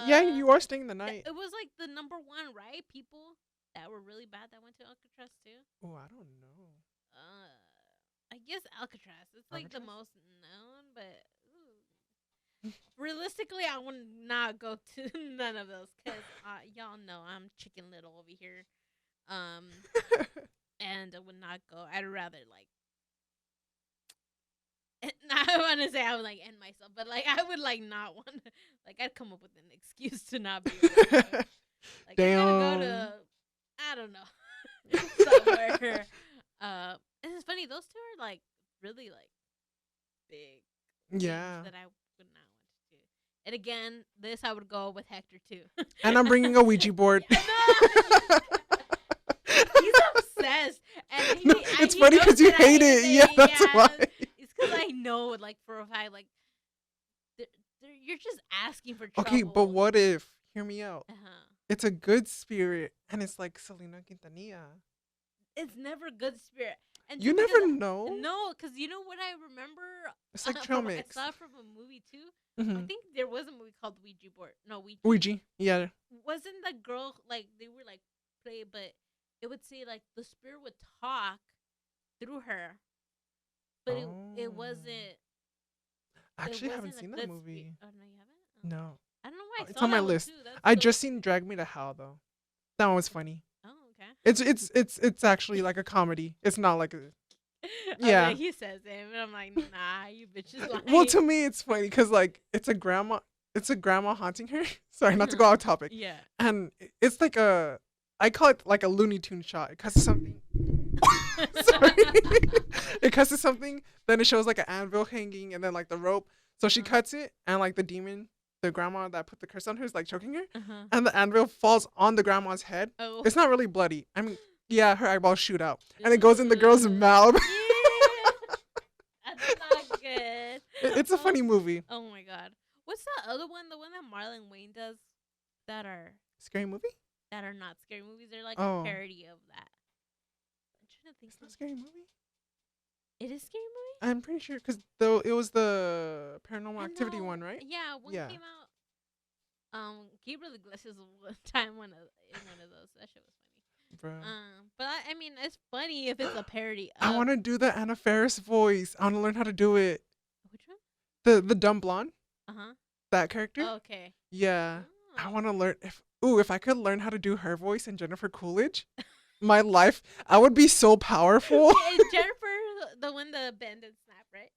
Yeah, you are staying the night. It was like the number one, right? People that were really bad that went to Alcatraz too. Oh, I don't know. I guess Alcatraz. It's like the Alcatraz? most known, but realistically, I would not go to none of those because y'all know I'm Chicken Little over here. And I would not go. I'd rather like. I want to say I would like end myself, but like I would like not want to. Like I'd come up with an excuse to not be able to go. Like I gotta go to. I don't know somewhere. And it's funny. Those two are like really like big. Yeah. That I would not want to do. And again, this I would go with Hector too. And I'm bringing a Ouija board. Yeah, no! He's obsessed, and No, it's funny because you hate it. Yeah, that's why. It's because I know, like for a fact, like you're just asking for trouble. Okay, but what if? Hear me out. Uh-huh. It's a good spirit, and it's like Selena Quintanilla. It's never good spirit. And You because never know. No, because you know what I remember. It's like trail I mix. saw it from a movie too. Mm-hmm. I think there was a movie called Ouija board. No, Ouija. Ouija. Yeah. Wasn't the girl like they were like play, but it would say like the spirit would talk through her, but it wasn't. I actually haven't wasn't a seen good that movie. Oh no, you haven't. Oh. No. I don't know why. I It's saw on my that one, list. too. That's I so just cool. seen Drag Me to Hell though. That one was funny. Oh, okay. It's actually like a comedy. It's not like a. Yeah, Yeah. he says it, but I'm like, nah, you bitches lying. Well, to me, it's funny because like it's a grandma haunting her. Sorry, not to go off topic. Yeah. And it's like I call it like a Looney Tune shot. It cuts to something. Sorry. It cuts to something. Then it shows like an anvil hanging, and then like the rope. So she cuts it, and like the demon, the grandma that put the curse on her, is like choking her, and the anvil falls on the grandma's head. Oh. It's not really bloody. I mean, yeah, her eyeballs shoot out, and it goes in the girl's mouth. Yeah. That's not good. It's a funny movie. Oh my god. What's the other one? The one that Marlon Wayne does that are Scary movie? not scary movies. They're like Oh. a parody of that. I'm trying to think. It's not a scary movie. It is scary movie? I'm pretty sure because though it was the Paranormal I Activity know. one, right? Yeah, one Yeah. came out. Gabriel Iglesias one time in one of those. That shit was funny. Bro. But I mean, it's funny if it's a parody. I want to do the Anna Faris voice. I want to learn how to do it. Which one? The dumb blonde, Uh that character. huh. Okay. Yeah. I Oh. want to learn if I could learn how to do her voice and Jennifer Coolidge, my life, I would be so powerful. Is Jennifer the one the bend and snap, right?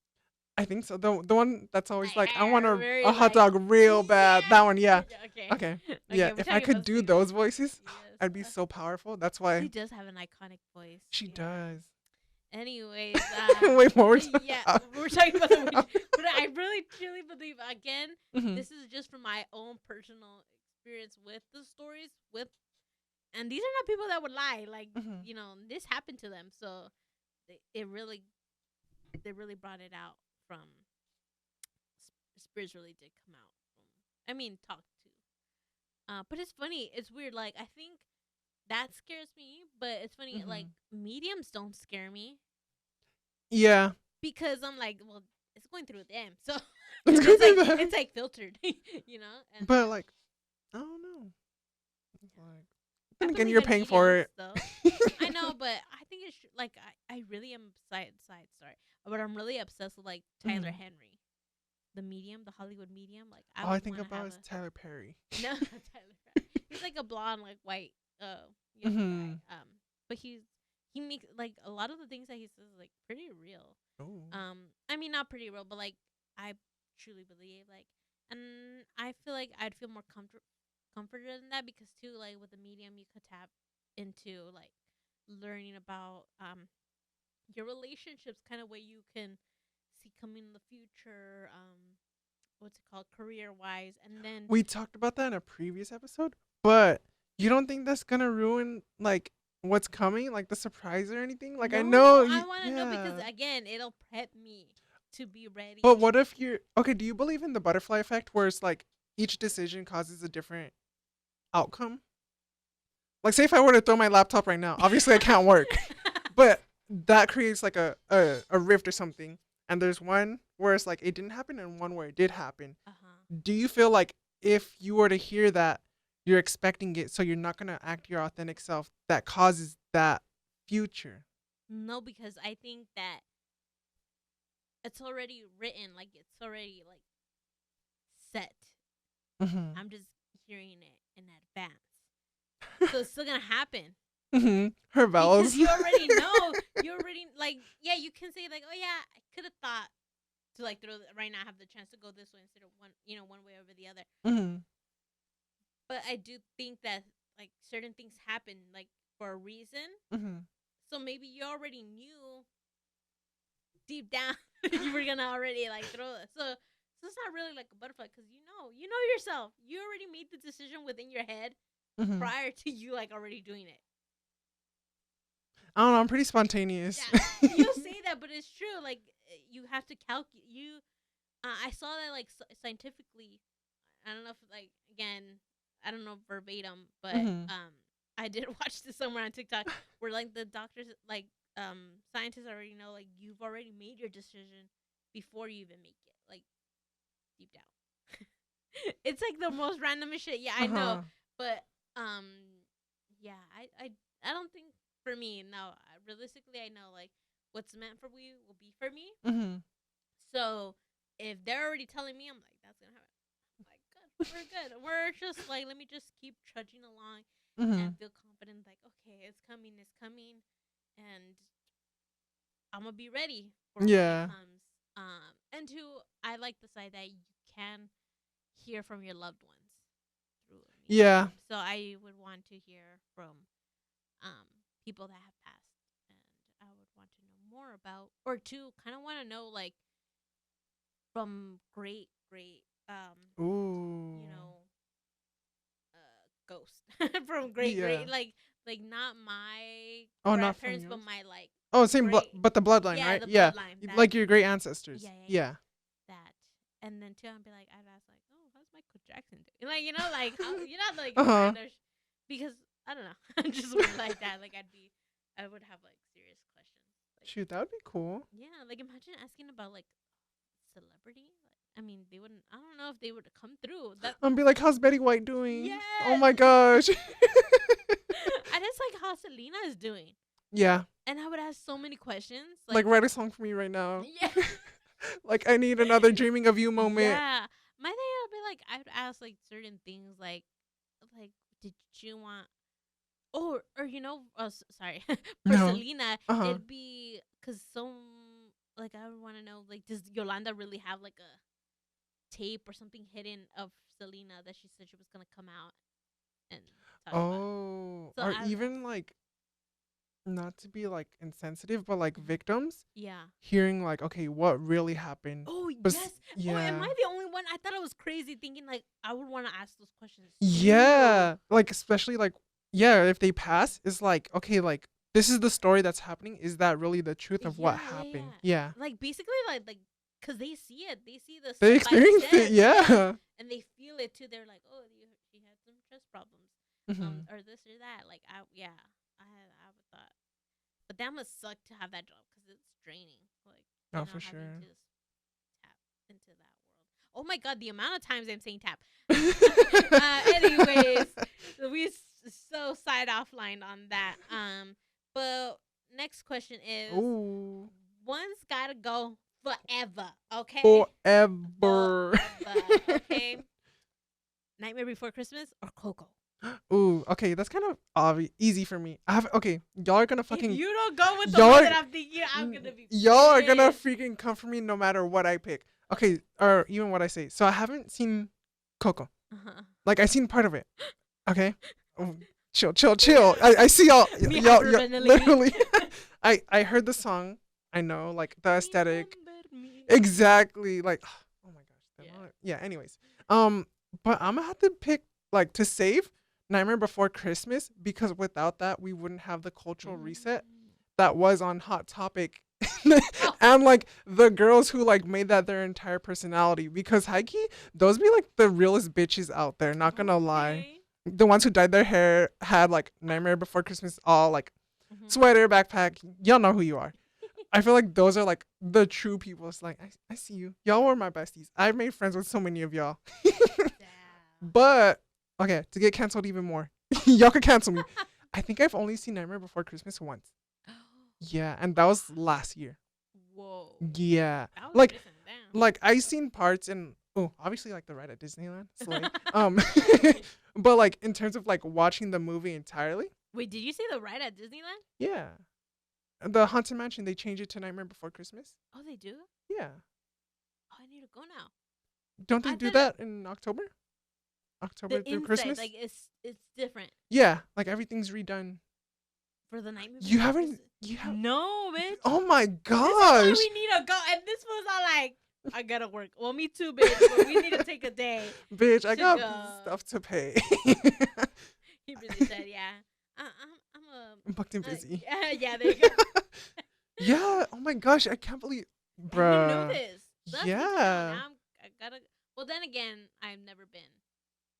I think so. The one that's always like, I want Very, a hot dog real bad. Yeah. That one, yeah. Okay. Okay. Yeah, we're if I talking could about do Steve. those voices, Yes. I'd be so powerful. That's She why does have an iconic voice. she yeah. does. Anyways, Wait, what we're talking yeah, about? we're talking about the witch. But I really truly believe again, Mhm. this is just from my own personal experience with the stories and these are not people that would lie. Like Mhm. you know, this happened to them, so they really brought it out from spirits really did come out from. I mean, talk to. But it's funny. It's weird. Like I think that scares me, but it's funny. Like mediums don't scare me Yeah. because I'm like, well, it's going through them, so It's going through them. it's like filtered, you know. And But like, I don't know. It's like, I then again, believe you're in paying for mediums, it. though. I know, but I think it's like I really am sorry, but I'm really obsessed with like Tyler Henry, the medium, the Hollywood medium. Like All I would think wanna about have is Tyler Perry. no Tyler. he's like a blonde, like white, young Mm-hmm. guy. But he makes like a lot of the things that he says like pretty real. Oh. I mean not pretty real, but like I truly believe like, and I feel like I'd feel more comforted in that because too like with the medium you could tap into like learning about your relationships, kind of way you can see coming in the future, what's it called, career wise, and then We talked about that in a previous episode, but you don't think that's gonna ruin like what's coming, like the surprise or anything? Like I no, know, I want to know because yeah. again, it'll prep me to be ready. But what if you're okay? Do you believe in the butterfly effect, where it's like each decision causes a different outcome? Like, say if I were to throw my laptop right now, obviously I can't work, but that creates like a rift or something. And there's one where it's like it didn't happen, and one where it did happen. Do you feel like if you were to hear that, you're expecting it, so you're not gonna act your authentic self, that causes that future? No, because I think that it's already written, like it's already like set. Mm-hmm. I'm just hearing it in advance, so it's still gonna happen. Mm-hmm. Her Because vowels. you already know, you already like, yeah, you can say like, oh yeah, I could have thought to like throw right now. I have the chance to go this way instead of one way over the other. Mm-hmm. But I do think that like certain things happen like for a reason. Mm-hmm. So maybe you already knew deep down you were gonna already like throw it. So it's not really like a butterfly because you know yourself. You already made the decision within your head Mm-hmm. prior to you like already doing it. I don't know. I'm pretty spontaneous. Yeah, you say that, but it's true. Like you have to calculate. I saw that like scientifically. I don't know if like again, I don't know verbatim, but Mhm. I did watch this somewhere on TikTok where like the doctors like scientists already know like you've already made your decision before you even make it, like deep down. It's like the most random shit. Yeah, I know, but um, yeah, I don't think for me. No, realistically, I know like what's meant for me will be for me. Mhm. So if they're already telling me, I'm like that's gonna happen. I'm like good, we're good. We're just like let me just keep trudging along Mhm. and feel confident. Like okay, it's coming, and I'm gonna be ready for when it Yeah. comes. And two, I like the side that you can hear from your loved ones through a Yeah. medium. So I would want to hear from people that have passed, and I would want to know more about, or two, kind of want to know like from great Ooh. ghost from Yeah. like not my Oh, not from grandparents, but yours. my like Oh, same great, but the bloodline, yeah, right? the Yeah. bloodline. Like your great ancestors. Yeah, Yeah. that. And then too, I'd be like, I'd ask like, oh, how's Michael Jackson doing? Like, like how, like Uh-huh. random because I don't know, I'm just weird like that. Like I would have like serious questions. Like, Shoot, that would be cool. yeah, like imagine asking about like celebrity. Like, I mean, they wouldn't. I don't know if they would come through. That I'm be like, how's Betty White doing? Oh yes. my gosh. And it's like how Selena is doing. Yeah. And I would ask so many questions. Like write a song for me right now. Yeah. Like I need another dreaming of you moment. Yeah. My thing would be like I would ask like certain things like did you want or sorry for No. Selena Uh-huh. it'd be because like I would want to know like does Yolanda really have like a tape or something hidden of Selena that she said she was gonna come out and talk about. Oh. So Or I would even like, not to be like insensitive, but like Mhm. victims yeah. hearing like, okay, what really happened. Oh But yes. yeah. Oh, am I the only one? I thought it was crazy thinking like I would want to ask those questions. Yeah. Like especially like, yeah, if they pass, it's like, okay, like this is the story that's happening. Is that really the truth of what happened? Yeah. Like basically like cause they see it. They see the They step by experienced step, it, yeah. and they feel it too. They're like, oh, she had some trust problems, Mhm. or this or that. Like I would thought, but that must suck to have that job because it's draining. Like Oh, for having sure. to just tap into that world. Oh my god, the amount of times I'm saying tap. Anyways, we so side offline on that. But next question is, Ooh. one's gotta go forever. Okay. Forever. Forever, okay. Nightmare Before Christmas or Coco? Ooh, okay, that's kind of easy for me. Okay, y'all are gonna fucking If you don't go with the y'all one are that I'm thinking, I'm gonna be. y'all are gonna pissed. freaking come for me no matter what I pick. Okay, or even what I say. So I haven't seen Coco. Uh-huh. Like I seen part of it. Okay, oh, chill, chill, chill. I see y'all, Me y'all hyperventilating. literally. I heard the song. I know like the aesthetic. Remember me. Exactly. Like, oh my gosh. Yeah. Yeah. Anyways, but I'm gonna have to pick like to save Nightmare Before Christmas because without that we wouldn't have the cultural reset that was on Hot Topic. Oh. And like the girls who like made that their entire personality because high key those be like the realest bitches out there, not gonna lie. Okay. The ones who dyed their hair had like Nightmare Before Christmas all like Mhm. sweater, backpack, y'all know who you are. I feel like those are like the true people. It's like I see you. Y'all were my besties. I've made friends with so many of y'all. Damn. But okay, to get canceled even more, y'all could cancel me. I think I've only seen Nightmare Before Christmas once. Yeah, and that was last year. Whoa. Yeah, That was like missing, damn. like I seen parts and obviously like the ride at Disneyland. So like, but like in terms of like watching the movie entirely, Wait, did you see the ride at Disneyland? yeah, the Haunted Mansion they changed it to Nightmare Before Christmas. Oh, they do? Yeah, Oh, I need to go now. don't they I do thought that in October? October The through inside, Christmas? like it's different Yeah, like everything's redone. for the Nightmare You Before haven't. Christmas. You have. No, bitch. Oh my This is gosh! why we need to go. And this was all like, I gotta work. Well, me too, bitch. But we need to take a day. Bitch, I to got go. stuff to pay. He really said, "Yeah, I'm I'm booked and busy. yeah, there you go." Yeah. Oh my gosh! I can't believe, I didn't know bruh. this. That's good to know. Yeah. Now I gotta. Well, then again, I've never been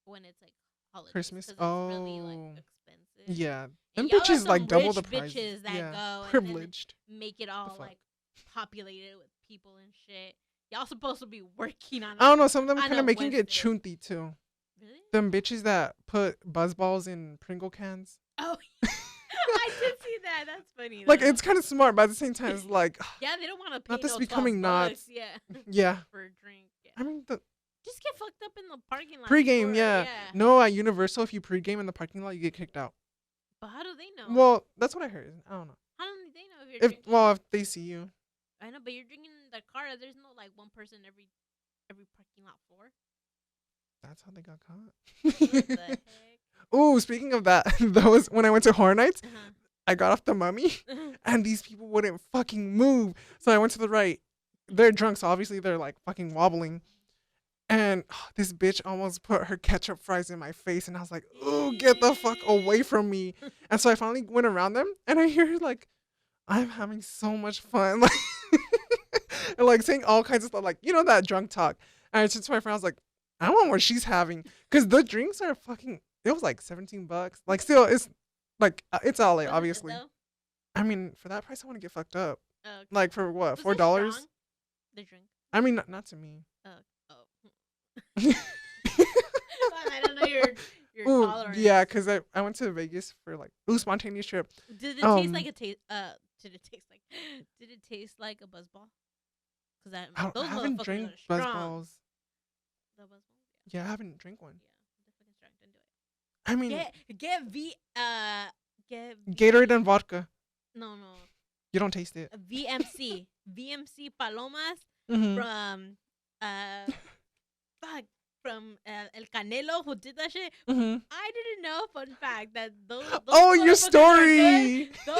when it's like holidays Christmas. 'cause it's really like Oh. expensive. Yeah. And Them y'all are bitches like some double rich the price. bitches that Yeah. go and then Privileged. make it all fuck? like populated with people and shit. Y'all supposed to be working on. I don't know. Some of them on kind a of making it Wednesday. chunty too. Really? Them bitches that put buzz balls in Pringle cans. Oh, I did see that. That's funny. Like though. it's kind of smart, but at the same time, it's like, Yeah, they don't want to pay not this no becoming 12 nuts. bucks, Yeah. yeah. For a drink. Yeah. I mean the Just get fucked up in the parking lot. pregame, before, yeah. No, at Universal, if you pregame in the parking lot, you get kicked out. But how do they know? Well, that's what I heard. I don't know. How do they know if you're If drinking? well, if they see you, I know, but you're drinking in the car. There's no like one person every parking lot floor. that's how they got What the caught. heck? Ooh, speaking of that, those when I went to Horror Nights, Uh-huh. I got off the Mummy, and these people wouldn't fucking move. So I went to the right. They're drunk, so obviously they're like fucking wobbling. And this bitch almost put her ketchup fries in my face, and I was like, "Ooh, get the fuck away from me!" And so I finally went around them, and I hear her like, "I'm having so much fun," like, and like saying all kinds of stuff, like that drunk talk. And I said to my friend, I was like, "I want what she's having," because the drinks are fucking. It was like $17. Like, still, it's like it's LA, Was it obviously. though? I mean, for that price, I want to get fucked up. Oh, okay. Like for what, Was it $4? strong, the drink. I mean, not to me. Oh. I don't know your Ooh, tolerance. yeah, because I went to Vegas for like spontaneous trip. Did it taste Um, like a taste? Did it taste like? Did it taste like a buzzball? Because I those haven't motherfuckers drank are strong. Buzzballs. The buzzball. Yeah, I haven't drank one. Yeah, the fucking strong. Don't do it. I mean, Get Gatorade and vodka. no You don't taste it. VMC Palomas Mm-hmm. from fuck from El Canelo who did that shit. Mm-hmm. I didn't know. Fun fact that those Oh, your motherfuckers are good. story.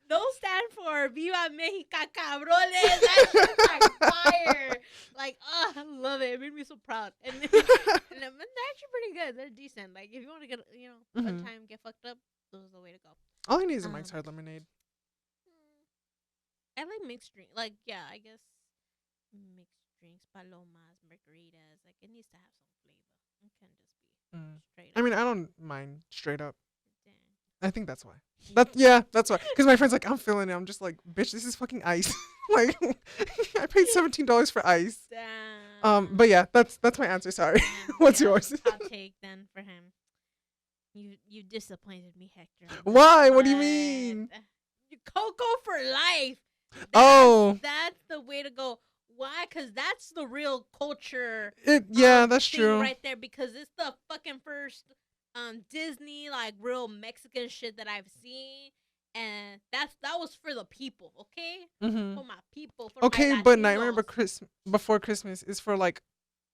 Those stand for Viva Mexica Cabrones. That shit's like fire. Like, oh, I love it. It made me so proud. And they're actually pretty good. They're decent. Like, if you want to get, fun Mhm. time, get fucked up, those are the way to go. All I need is a Mike's Hard Lemonade. I like mixed drink. Like, yeah, I guess mixed drinks, palomas, margaritas. Like, it needs to have some flavor. It can't just be Mm. straight up. I mean, I don't mind straight up. Damn. I think that's why. That's why. Because my friend's like, I'm feeling it. I'm just like, bitch, this is fucking ice. Like, I paid $17 for ice. Damn. But yeah, that's my answer. Sorry. Damn, What's yeah, yours? Hot take then for him. You disappointed me, Hector. Why? What do you But mean? Coco for life. Oh. That's the way to go. Why? Because that's the real culture. That's thing true. right there. Because it's the fucking first Disney, like real Mexican shit that I've seen, and that was for the people, okay? Mm-hmm. For my people, for Okay, my but Nightmare Latinos, Before Christmas is for like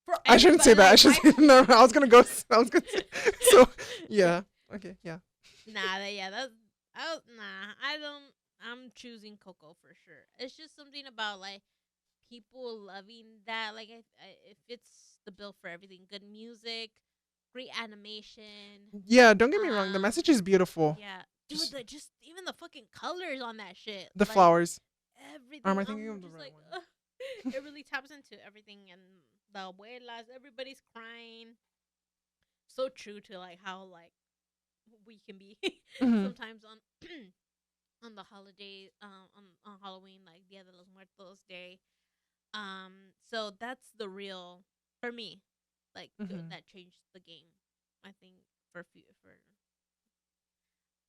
for I shouldn't say everybody, that. I like should white say no. I was gonna go. I was gonna say so. Yeah. Okay. Yeah. Nah, yeah, that's nah. I don't. I'm choosing Coco for sure. It's just something about like people loving that. Like it fits the bill for everything. Good music, great animation. Yeah. Don't get me wrong. The message is beautiful. Yeah, dude, Just just even the fucking colors on that shit, the like flowers. Or everything. am I thinking I'm of the just right like, one? it really taps into everything, and the abuelas, everybody's crying. So true to like how like we can be Mm-hmm. sometimes on on the holiday, on Halloween, like Dia de los Muertos Day. So that's the real for me, like Mm-hmm. that changed the game. I think for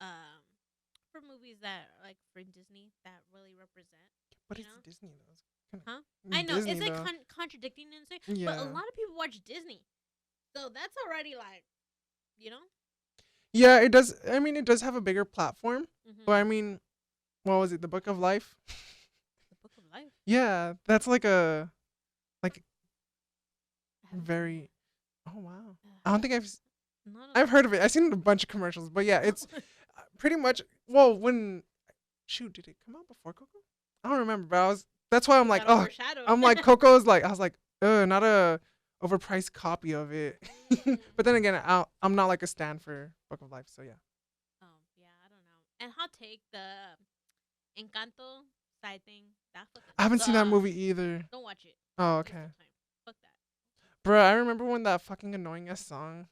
um for movies that like for Disney that really represent, But you it's know, Disney though. It's huh? kind I of know Disney it's like though. contradicting and say, but a Yeah. lot of people watch Disney, so that's already like, you know, Yeah. It does. I mean, it does have a bigger platform. But I mm-hmm. mean, what was it? The Book of Life. The Book of Life. Yeah. That's like a like I haven't seen very. that. Oh wow. I don't Uh, think not I've a heard of it. I've seen a bunch of commercials. But yeah, it's lot. pretty much. Well, when shoot, did it come out before Coco? I don't remember, but I was. That's why I'm It like, got oh, overshadowed. I'm like Coco's like I was like, not a overpriced copy of it. Mm. But then again, I'm not like a stan for Book of Life, so yeah. Oh yeah, I don't know. And hot take the Encanto side thing that fucking I haven't seen that sucks. movie either. Don't watch it. Oh, Waste okay, of time. Fuck that. bro. I remember when that fucking annoying ass song.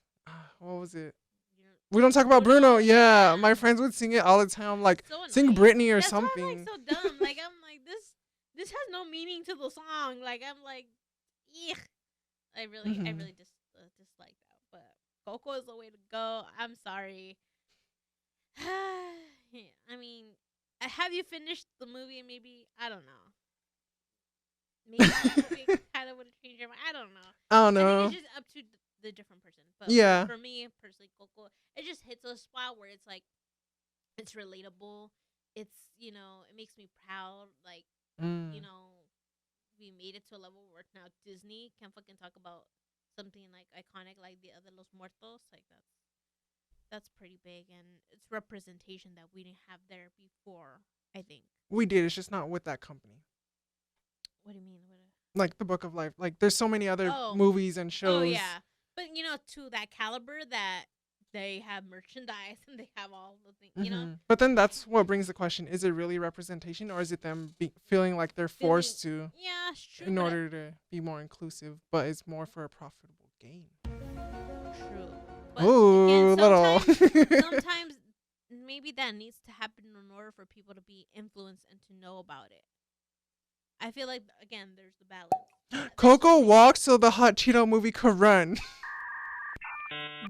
What was it? You know, We don't talk about Bruno. Bruno, Yeah, yeah, my friends would sing it all the time. Like so sing annoying. Britney or That's why I'm like something. so dumb. Like I'm like this has no meaning to the song. Like I'm like, eek. I Hmm. really dislike that. But Coco is the way to go. I'm sorry. Yeah, I mean, have you finished the movie? Maybe I don't know. Maybe it kind of would have changed your mind. I don't know. I don't I think it's know. just up to the different person. But Yeah. for me personally, Coco, it just hits a spot where it's like it's relatable. It's it makes me proud. Like you Mm. know, we made it to a level where now Disney can fucking talk about something like iconic like the other Los Muertos. Like that's pretty big, and it's representation that we didn't have there before. I think. We did. It's just not with that company. What do you mean? What? Like the Book of Life. Like there's so many other Oh, movies and oh shows. yeah, but to that caliber that they have merchandise and they have all the things. But then that's what brings the question: is it really representation, or is it them feeling like they're Feeling, forced to yeah, it's true, in but order to be more inclusive? But it's more for a profitable gain. true. But again, Ooh, little. sometimes maybe that needs to happen in order for people to be influenced and to know about it. I feel like again, there's the balance. That's Coco just me. walked so the Hot Cheeto movie could run.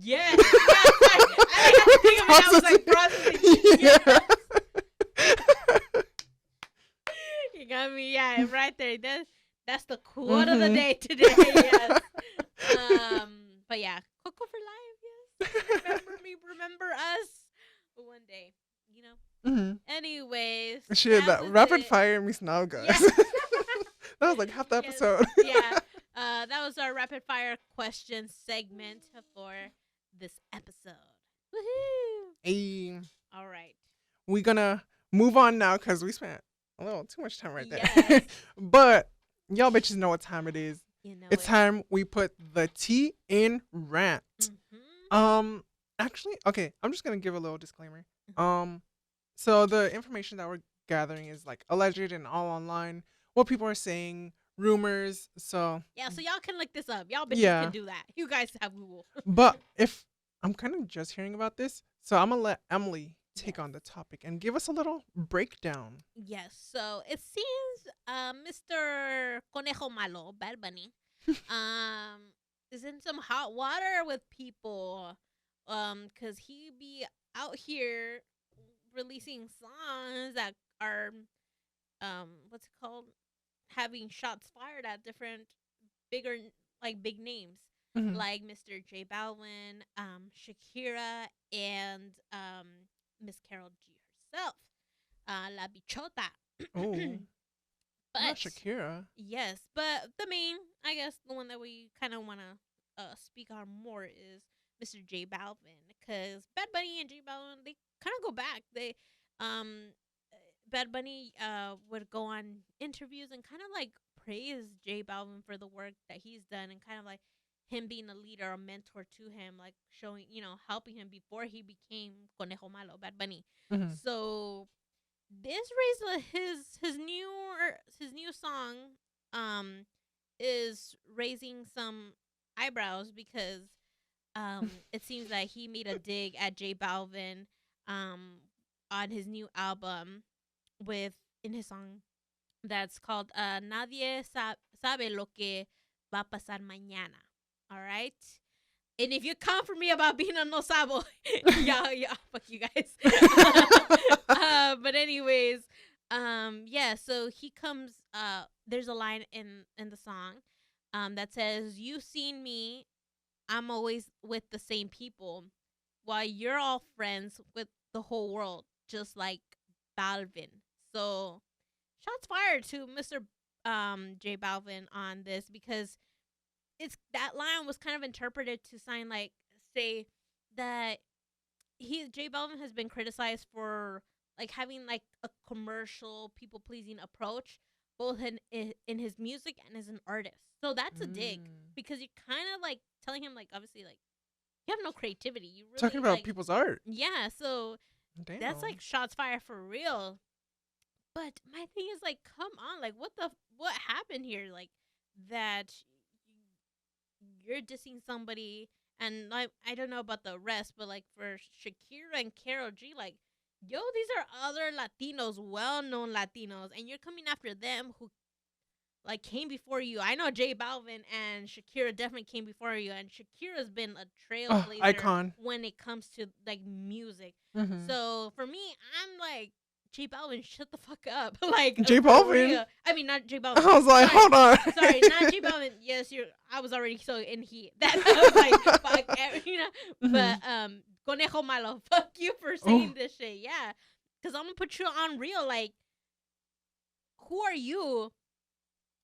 Yes, yes. I had to think of it. I was like processing. Yeah. You got me. Yeah, right there. That's the quote of the Mhm. day today. Yes. But yeah, Coco for life. Yes. Remember me. Remember us. One day. You know. Mhm. Anyways, Shit, that that was rapid it. fire me now, guys. Yeah. That was like half the Yes. episode. Yeah. That was our rapid fire question segment for this episode. Woohoo! Hey, All right. we gonna move on now because we spent a little too much time right there. Yes. But y'all bitches know what time it is. You know It's it. time we put the tea in rant. Mm-hmm. Actually, okay, I'm just gonna give a little disclaimer. Mhm. So the information that we're gathering is like alleged and all online. What people are saying, rumors. So Yeah, so y'all can look this up. Y'all bitches yeah, can do that. You guys have Google. but if I'm kind of just hearing about this, so I'm gonna let Emily take Yes. on the topic and give us a little breakdown. Yes. So it seems Mr. Conejo Malo, Bad Bunny, is in some hot water with people. Cause he be out here releasing songs that are what's it called? Having shots fired at different bigger like big names. Mhm. like Mr. J Balvin, Shakira, and Miss Carol G herself, La Bichota. Oh, not But Shakira. yes, but the main, I guess, the one that we kind of want to speak on more is Mr. J Balvin, because Bad Bunny and J Balvin, they kind of go back. Um, Bad Bunny would go on interviews and kind of like praise J Balvin for the work that he's done, and kind of like him being a leader, a mentor to him, like showing, helping him before he became Conejo Malo, Bad Bunny. Mhm. So this raised his new song um is raising some eyebrows, because it seems that he made a dig at J Balvin um on his new album, with in his song that's called sabe lo que va a pasar mañana. All right? And if you come for me about being a no sabo, yeah, fuck you guys. But anyways, yeah. So he comes. There's a line in the song, that says, "You seen me. I'm always with the same people, while you're all friends with the whole world, just like Balvin." So, shots fired to Mr. J Balvin on this, because it's that line was kind of interpreted to say that J Balvin has been criticized for like having like a commercial people pleasing approach, both in his music and as an artist. So that's a dig, Mm. because you're kind of like telling him, like, obviously, like, you have no creativity. You really Talking about like, people's art. yeah. So Damn. that's like shots fired for real. But my thing is, like, come on, like, what happened here? Like, that you're dissing somebody, and like, I don't know about the rest, but like for Shakira and Karol G, like, yo, these are other Latinos, well-known Latinos, and you're coming after them who like came before you. I know J Balvin and Shakira definitely came before you, and Shakira's been a trailblazer icon. when it comes to like music. Mhm. So for me, I'm like, J Balvin, shut the fuck up. Like, J for Balvin? real. I mean, not J Balvin. I was like, Sorry. hold on. Sorry, not J Balvin. Yes, I was already so in heat that I was like, fuck, Mhm. But Conejo Malo, fuck you for saying this shit. Yeah, because I'm gonna put you on real. Like, who are you?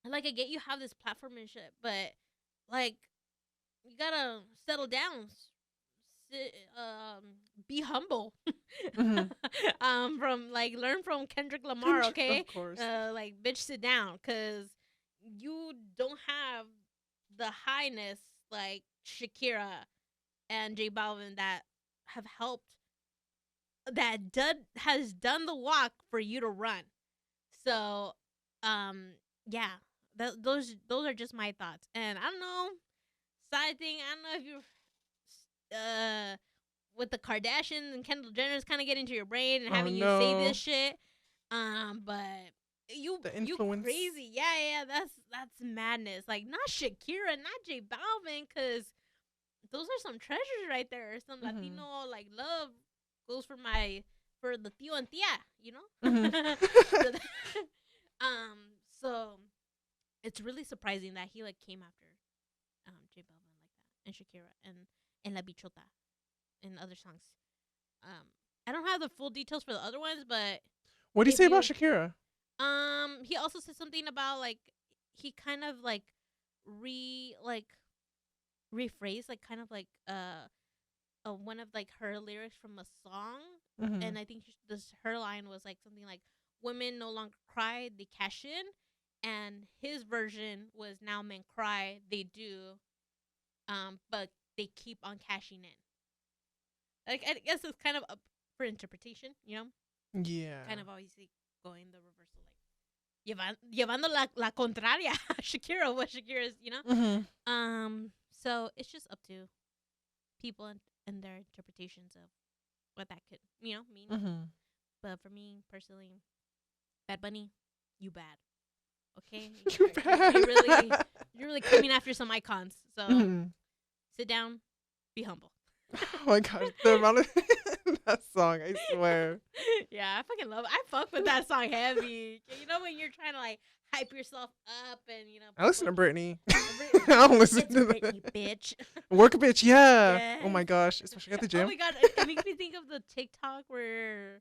Like, I get you have this platform and shit, but like, you gotta settle down. Be humble. Mhm. From like, learn from Kendrick Lamar, okay? Of course. Like, bitch, sit down, cause you don't have the highness like Shakira and J Balvin that have helped, has done the walk for you to run. So, yeah, those are just my thoughts, and I don't know, side thing. I don't know if you with the Kardashians and Kendall Jenner's kind of get into your brain and Oh, having you say no. this shit. But The you influence. crazy. Yeah, that's madness. Like, not Shakira, not J Balvin, cuz those are some treasures right there. Some Mhm. Latino like love goes for the tío and tía, you know? Mhm. So, so it's really surprising that he like came after J Balvin like that, and Shakira, and La Bichota and other songs. Um I don't have the full details for the other ones, but What do you if say about you Shakira? he also said something about like he kind of like re like rephrased like kind of like one of like her lyrics from a song, Mhm. and I think her line was like something like, "Women no longer cry, they cash in," and his version was, "Now men cry, they do, but they keep on cashing in." Like, I guess it's kind of up for interpretation, Yeah. kind of obviously going the reversal, like llevando la contraria Shakira, what Shakira's, Mhm. So it's just up to people and their interpretations of what that could, mean. Mhm. But for me personally, Bad Bunny, you bad. Okay, You bad. you're really coming after some icons. So Mhm. sit down, be humble. Oh my gosh, the amount of that song, I swear. Yeah, I fucking love it. I fuck with that song heavy. You know when you're trying to like hype yourself up and I listen to people Britney. Brit- I don't listen it's to Britney, that. bitch. Work a bitch, yeah. Oh Yes. my gosh, especially at the Oh gym. my god, it makes me think of the TikTok where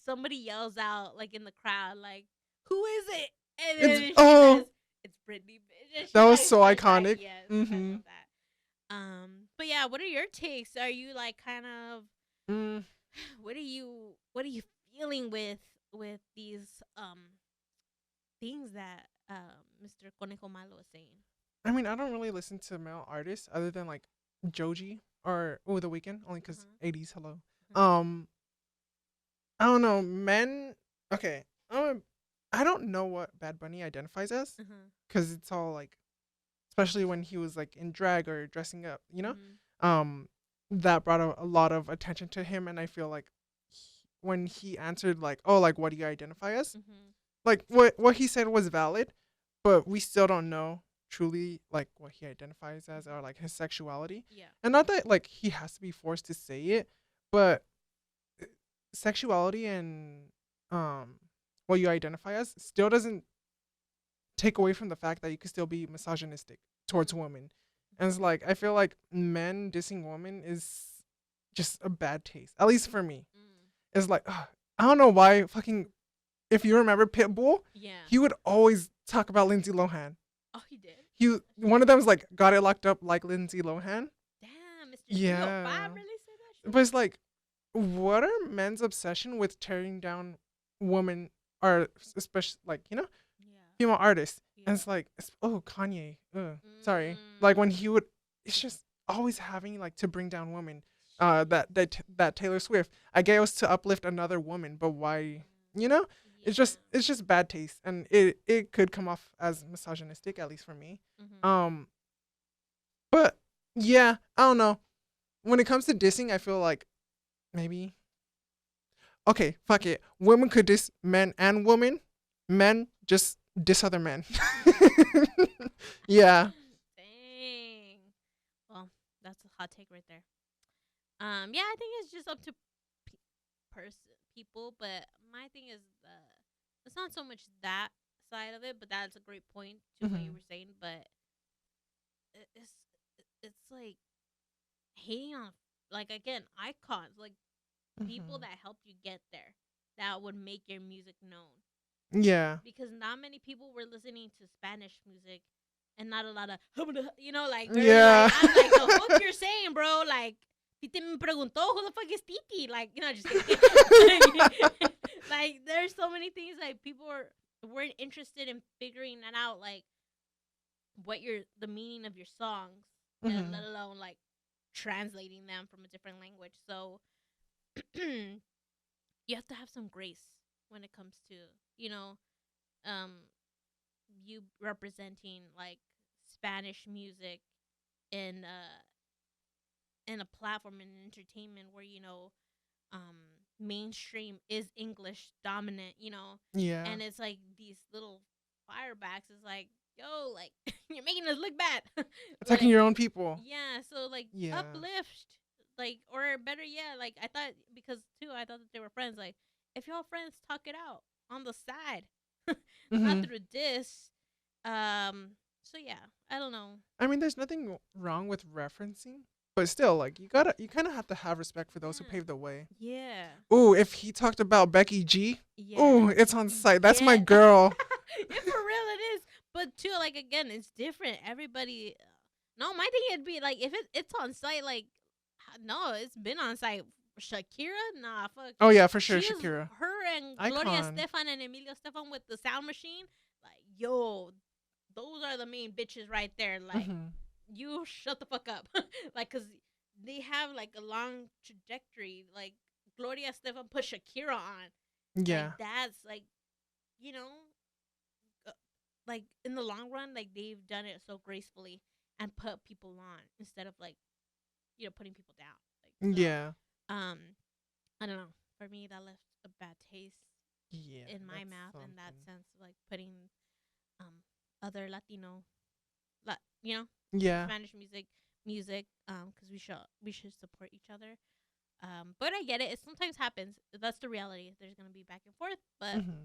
somebody yells out like in the crowd, like, "Who is it?" And It's then she oh, says, "It's Britney, bitch." And she that was like so starts like, iconic. yes, I Mm-hmm. love that. But yeah, what are your takes? Are you like kind of Mm, what are you feeling with these things that Mr. Conejo Malo is saying? I mean, I don't really listen to male artists other than like Joji or The Weeknd, only because Uh-huh. 80s. Hello. Uh-huh. I don't know. Men. Okay. I don't know what Bad Bunny identifies as Uh-huh. because it's all like, especially when he was like in drag or dressing up, Mhm. um, that brought a lot of attention to him, and I feel like when he answered like, oh, like what do you identify as? Mhm. Like what he said was valid, but we still don't know truly like what he identifies as or like his sexuality. Yeah. And not that like he has to be forced to say it, but sexuality and um what you identify as still doesn't take away from the fact that you could still be misogynistic towards Mm. women. And it's like I feel like men dissing women is just a bad taste. At least for me. Mm. It's like I don't know why fucking if you remember Pitbull, Yeah. he would always talk about Lindsay Lohan. Oh, he did. He one of them was like got it locked up like Lindsay Lohan. Damn, Mr. Yeah. 305 really said that shit. But it's like what are men's obsession with tearing down women or especially like, Yeah. female artists? And Yeah. it's like oh Kanye. Sorry. Like when Mm. he would it's just always having like to bring down women. Shit. That Taylor Swift. I guess it was to uplift another woman, but why you know? It's Yeah. just bad taste and it could come off as misogynistic, at least for me. Mhm. Um but yeah, I don't know. When it comes to dissing, I feel like maybe okay, fuck it. Women could diss men and women. Men just diss other men. Yeah. Dang. Well, that's a hot take right there. Yeah, I think it's just up to people, but my thing is it's not so much that side of it, but that's a great point to what you Hmm. were saying. But it's like hating on like again icons, like people Hmm. that helped you get there, that would make your music known. Yeah. Because not many people were listening to Spanish music, and not a lot of like very Yeah. like I'm like the fuck you're saying, bro. Like Titi me preguntó who the fuck is Titi, like just kidding. Like there's so many things like people weren't interested in figuring that out, like what the meaning of your songs, and let Hmm. alone like translating them from a different language. So you have to have some grace when it comes to you know um you representing like Spanish music in a platform in entertainment where mainstream is English dominant, Yeah. and it's like these little firebacks is like, yo, like you're making us look bad. Attacking Like your own people. yeah, so like Yeah. uplift, like, or better yet, like I thought, because too I thought that they were friends, like if y'all friends, talk it out on the side. Not Hmm. through this. So yeah, I don't know. I mean, there's nothing wrong with referencing, but still, like you kind of have to have respect for those who Yeah. paved the way. Yeah. Ooh, if he talked about Becky G, Yeah. ooh, it's on site. That's my Yeah. girl. Yeah, for real it is. But too, like again, it's different. Everybody. No, my thing would be like if it's on site, like no, it's been on site. Shakira, nah, fuck. Oh yeah, for sure, She is Shakira, her and Gloria icon. Estefan and Emilio Estefan with the sound machine. Like yo, those are the main bitches right there. Like Hmm. you shut the fuck up. Like, cause they have like a long trajectory. Like Gloria Estefan put Shakira on. Like Yeah. that's like, you know, uh, like in the long run, like they've done it so gracefully and put people on instead of like, putting people down. Like so, Yeah. um, I don't know. For me, that left a bad taste Yeah. in my That's mouth in that something. sense, like putting other Latino, you know, Yeah. Spanish music, because we should support each other. But I get it. It sometimes happens. That's the reality. There's gonna be back and forth, but Hmm.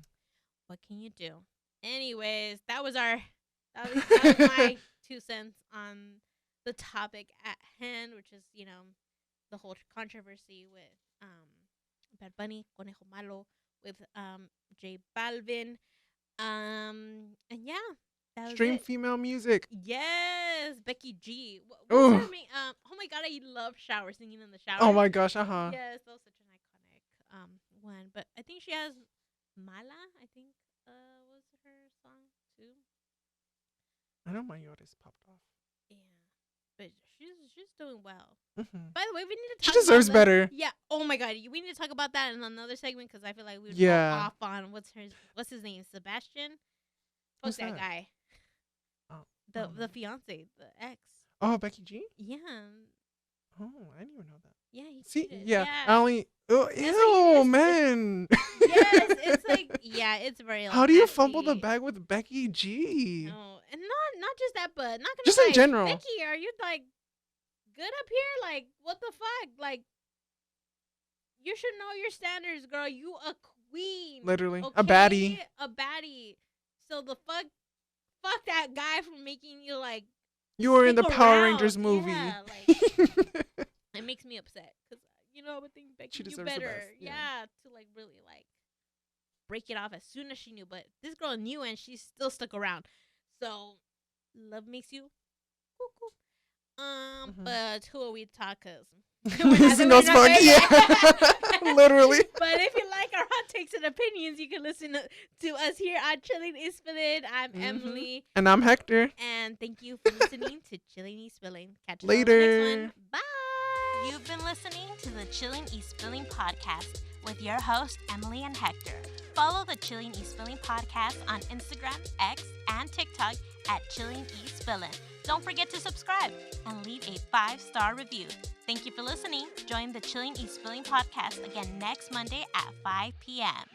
what can you do? Anyways, that was my 2 cents on the topic at hand, which is the whole controversy with Bad Bunny, Conejo Malo, with J Balvin, and yeah, that was Stream it. female music. Yes, Becky G. Ooh. What's her name? Oh my god, I love shower singing in the shower. Oh my gosh, uh-huh. Yes, that was such an iconic one. But I think she has Mala. I think was her song too. I know my Yoda's popped off. Yeah, but she's doing well. Hmm. By the way, we need to She talk deserves about the- better. Yeah. Oh my god, we need to talk about that in another segment because I feel like we would Yeah. go off on what's his name, Sebastian. Who's Fuck that that? guy. Oh, The fiance, the ex. oh, Becky G? Yeah. Oh, I didn't even know that. Yeah, he See, cheated. yeah, I only. Oh, That's what ew, you man. Yes, it's like it's very. Like, How do you fumble the nasty. bag with Becky G? No, and not just that, but not gonna Just in lie, general. Becky, are you like good up here? Like, what the fuck? Like, you should know your standards, girl. You a queen. Literally, Okay? a baddie. A baddie. So the fuck that guy for making you like. You were in the stick Power around. Rangers movie. Yeah, like it makes me upset because I would think Becky, She you deserves the better, best, yeah. to like really like break it off as soon as she knew. But this girl knew and she still stuck around. So love makes you cool. Mhm. But who are we talking? This is no spark. Yeah, literally. But if you like our hot takes and opinions, you can listen to us here on Chillin Y Spillin. I'm Mhm. Emily, And I'm Hector. and thank you for listening to Chillin Y Spillin. Catch you Later. on the next one. Bye. You've been listening to the Chillin Y Spilling podcast with your hosts, Emily and Hector. Follow the Chillin Y Spilling podcast on Instagram, X, and TikTok at Chillin Y Spillin. Don't forget to subscribe and leave a 5-star review. Thank you for listening. Join the Chillin Y Spilling podcast again next Monday at 5 p.m.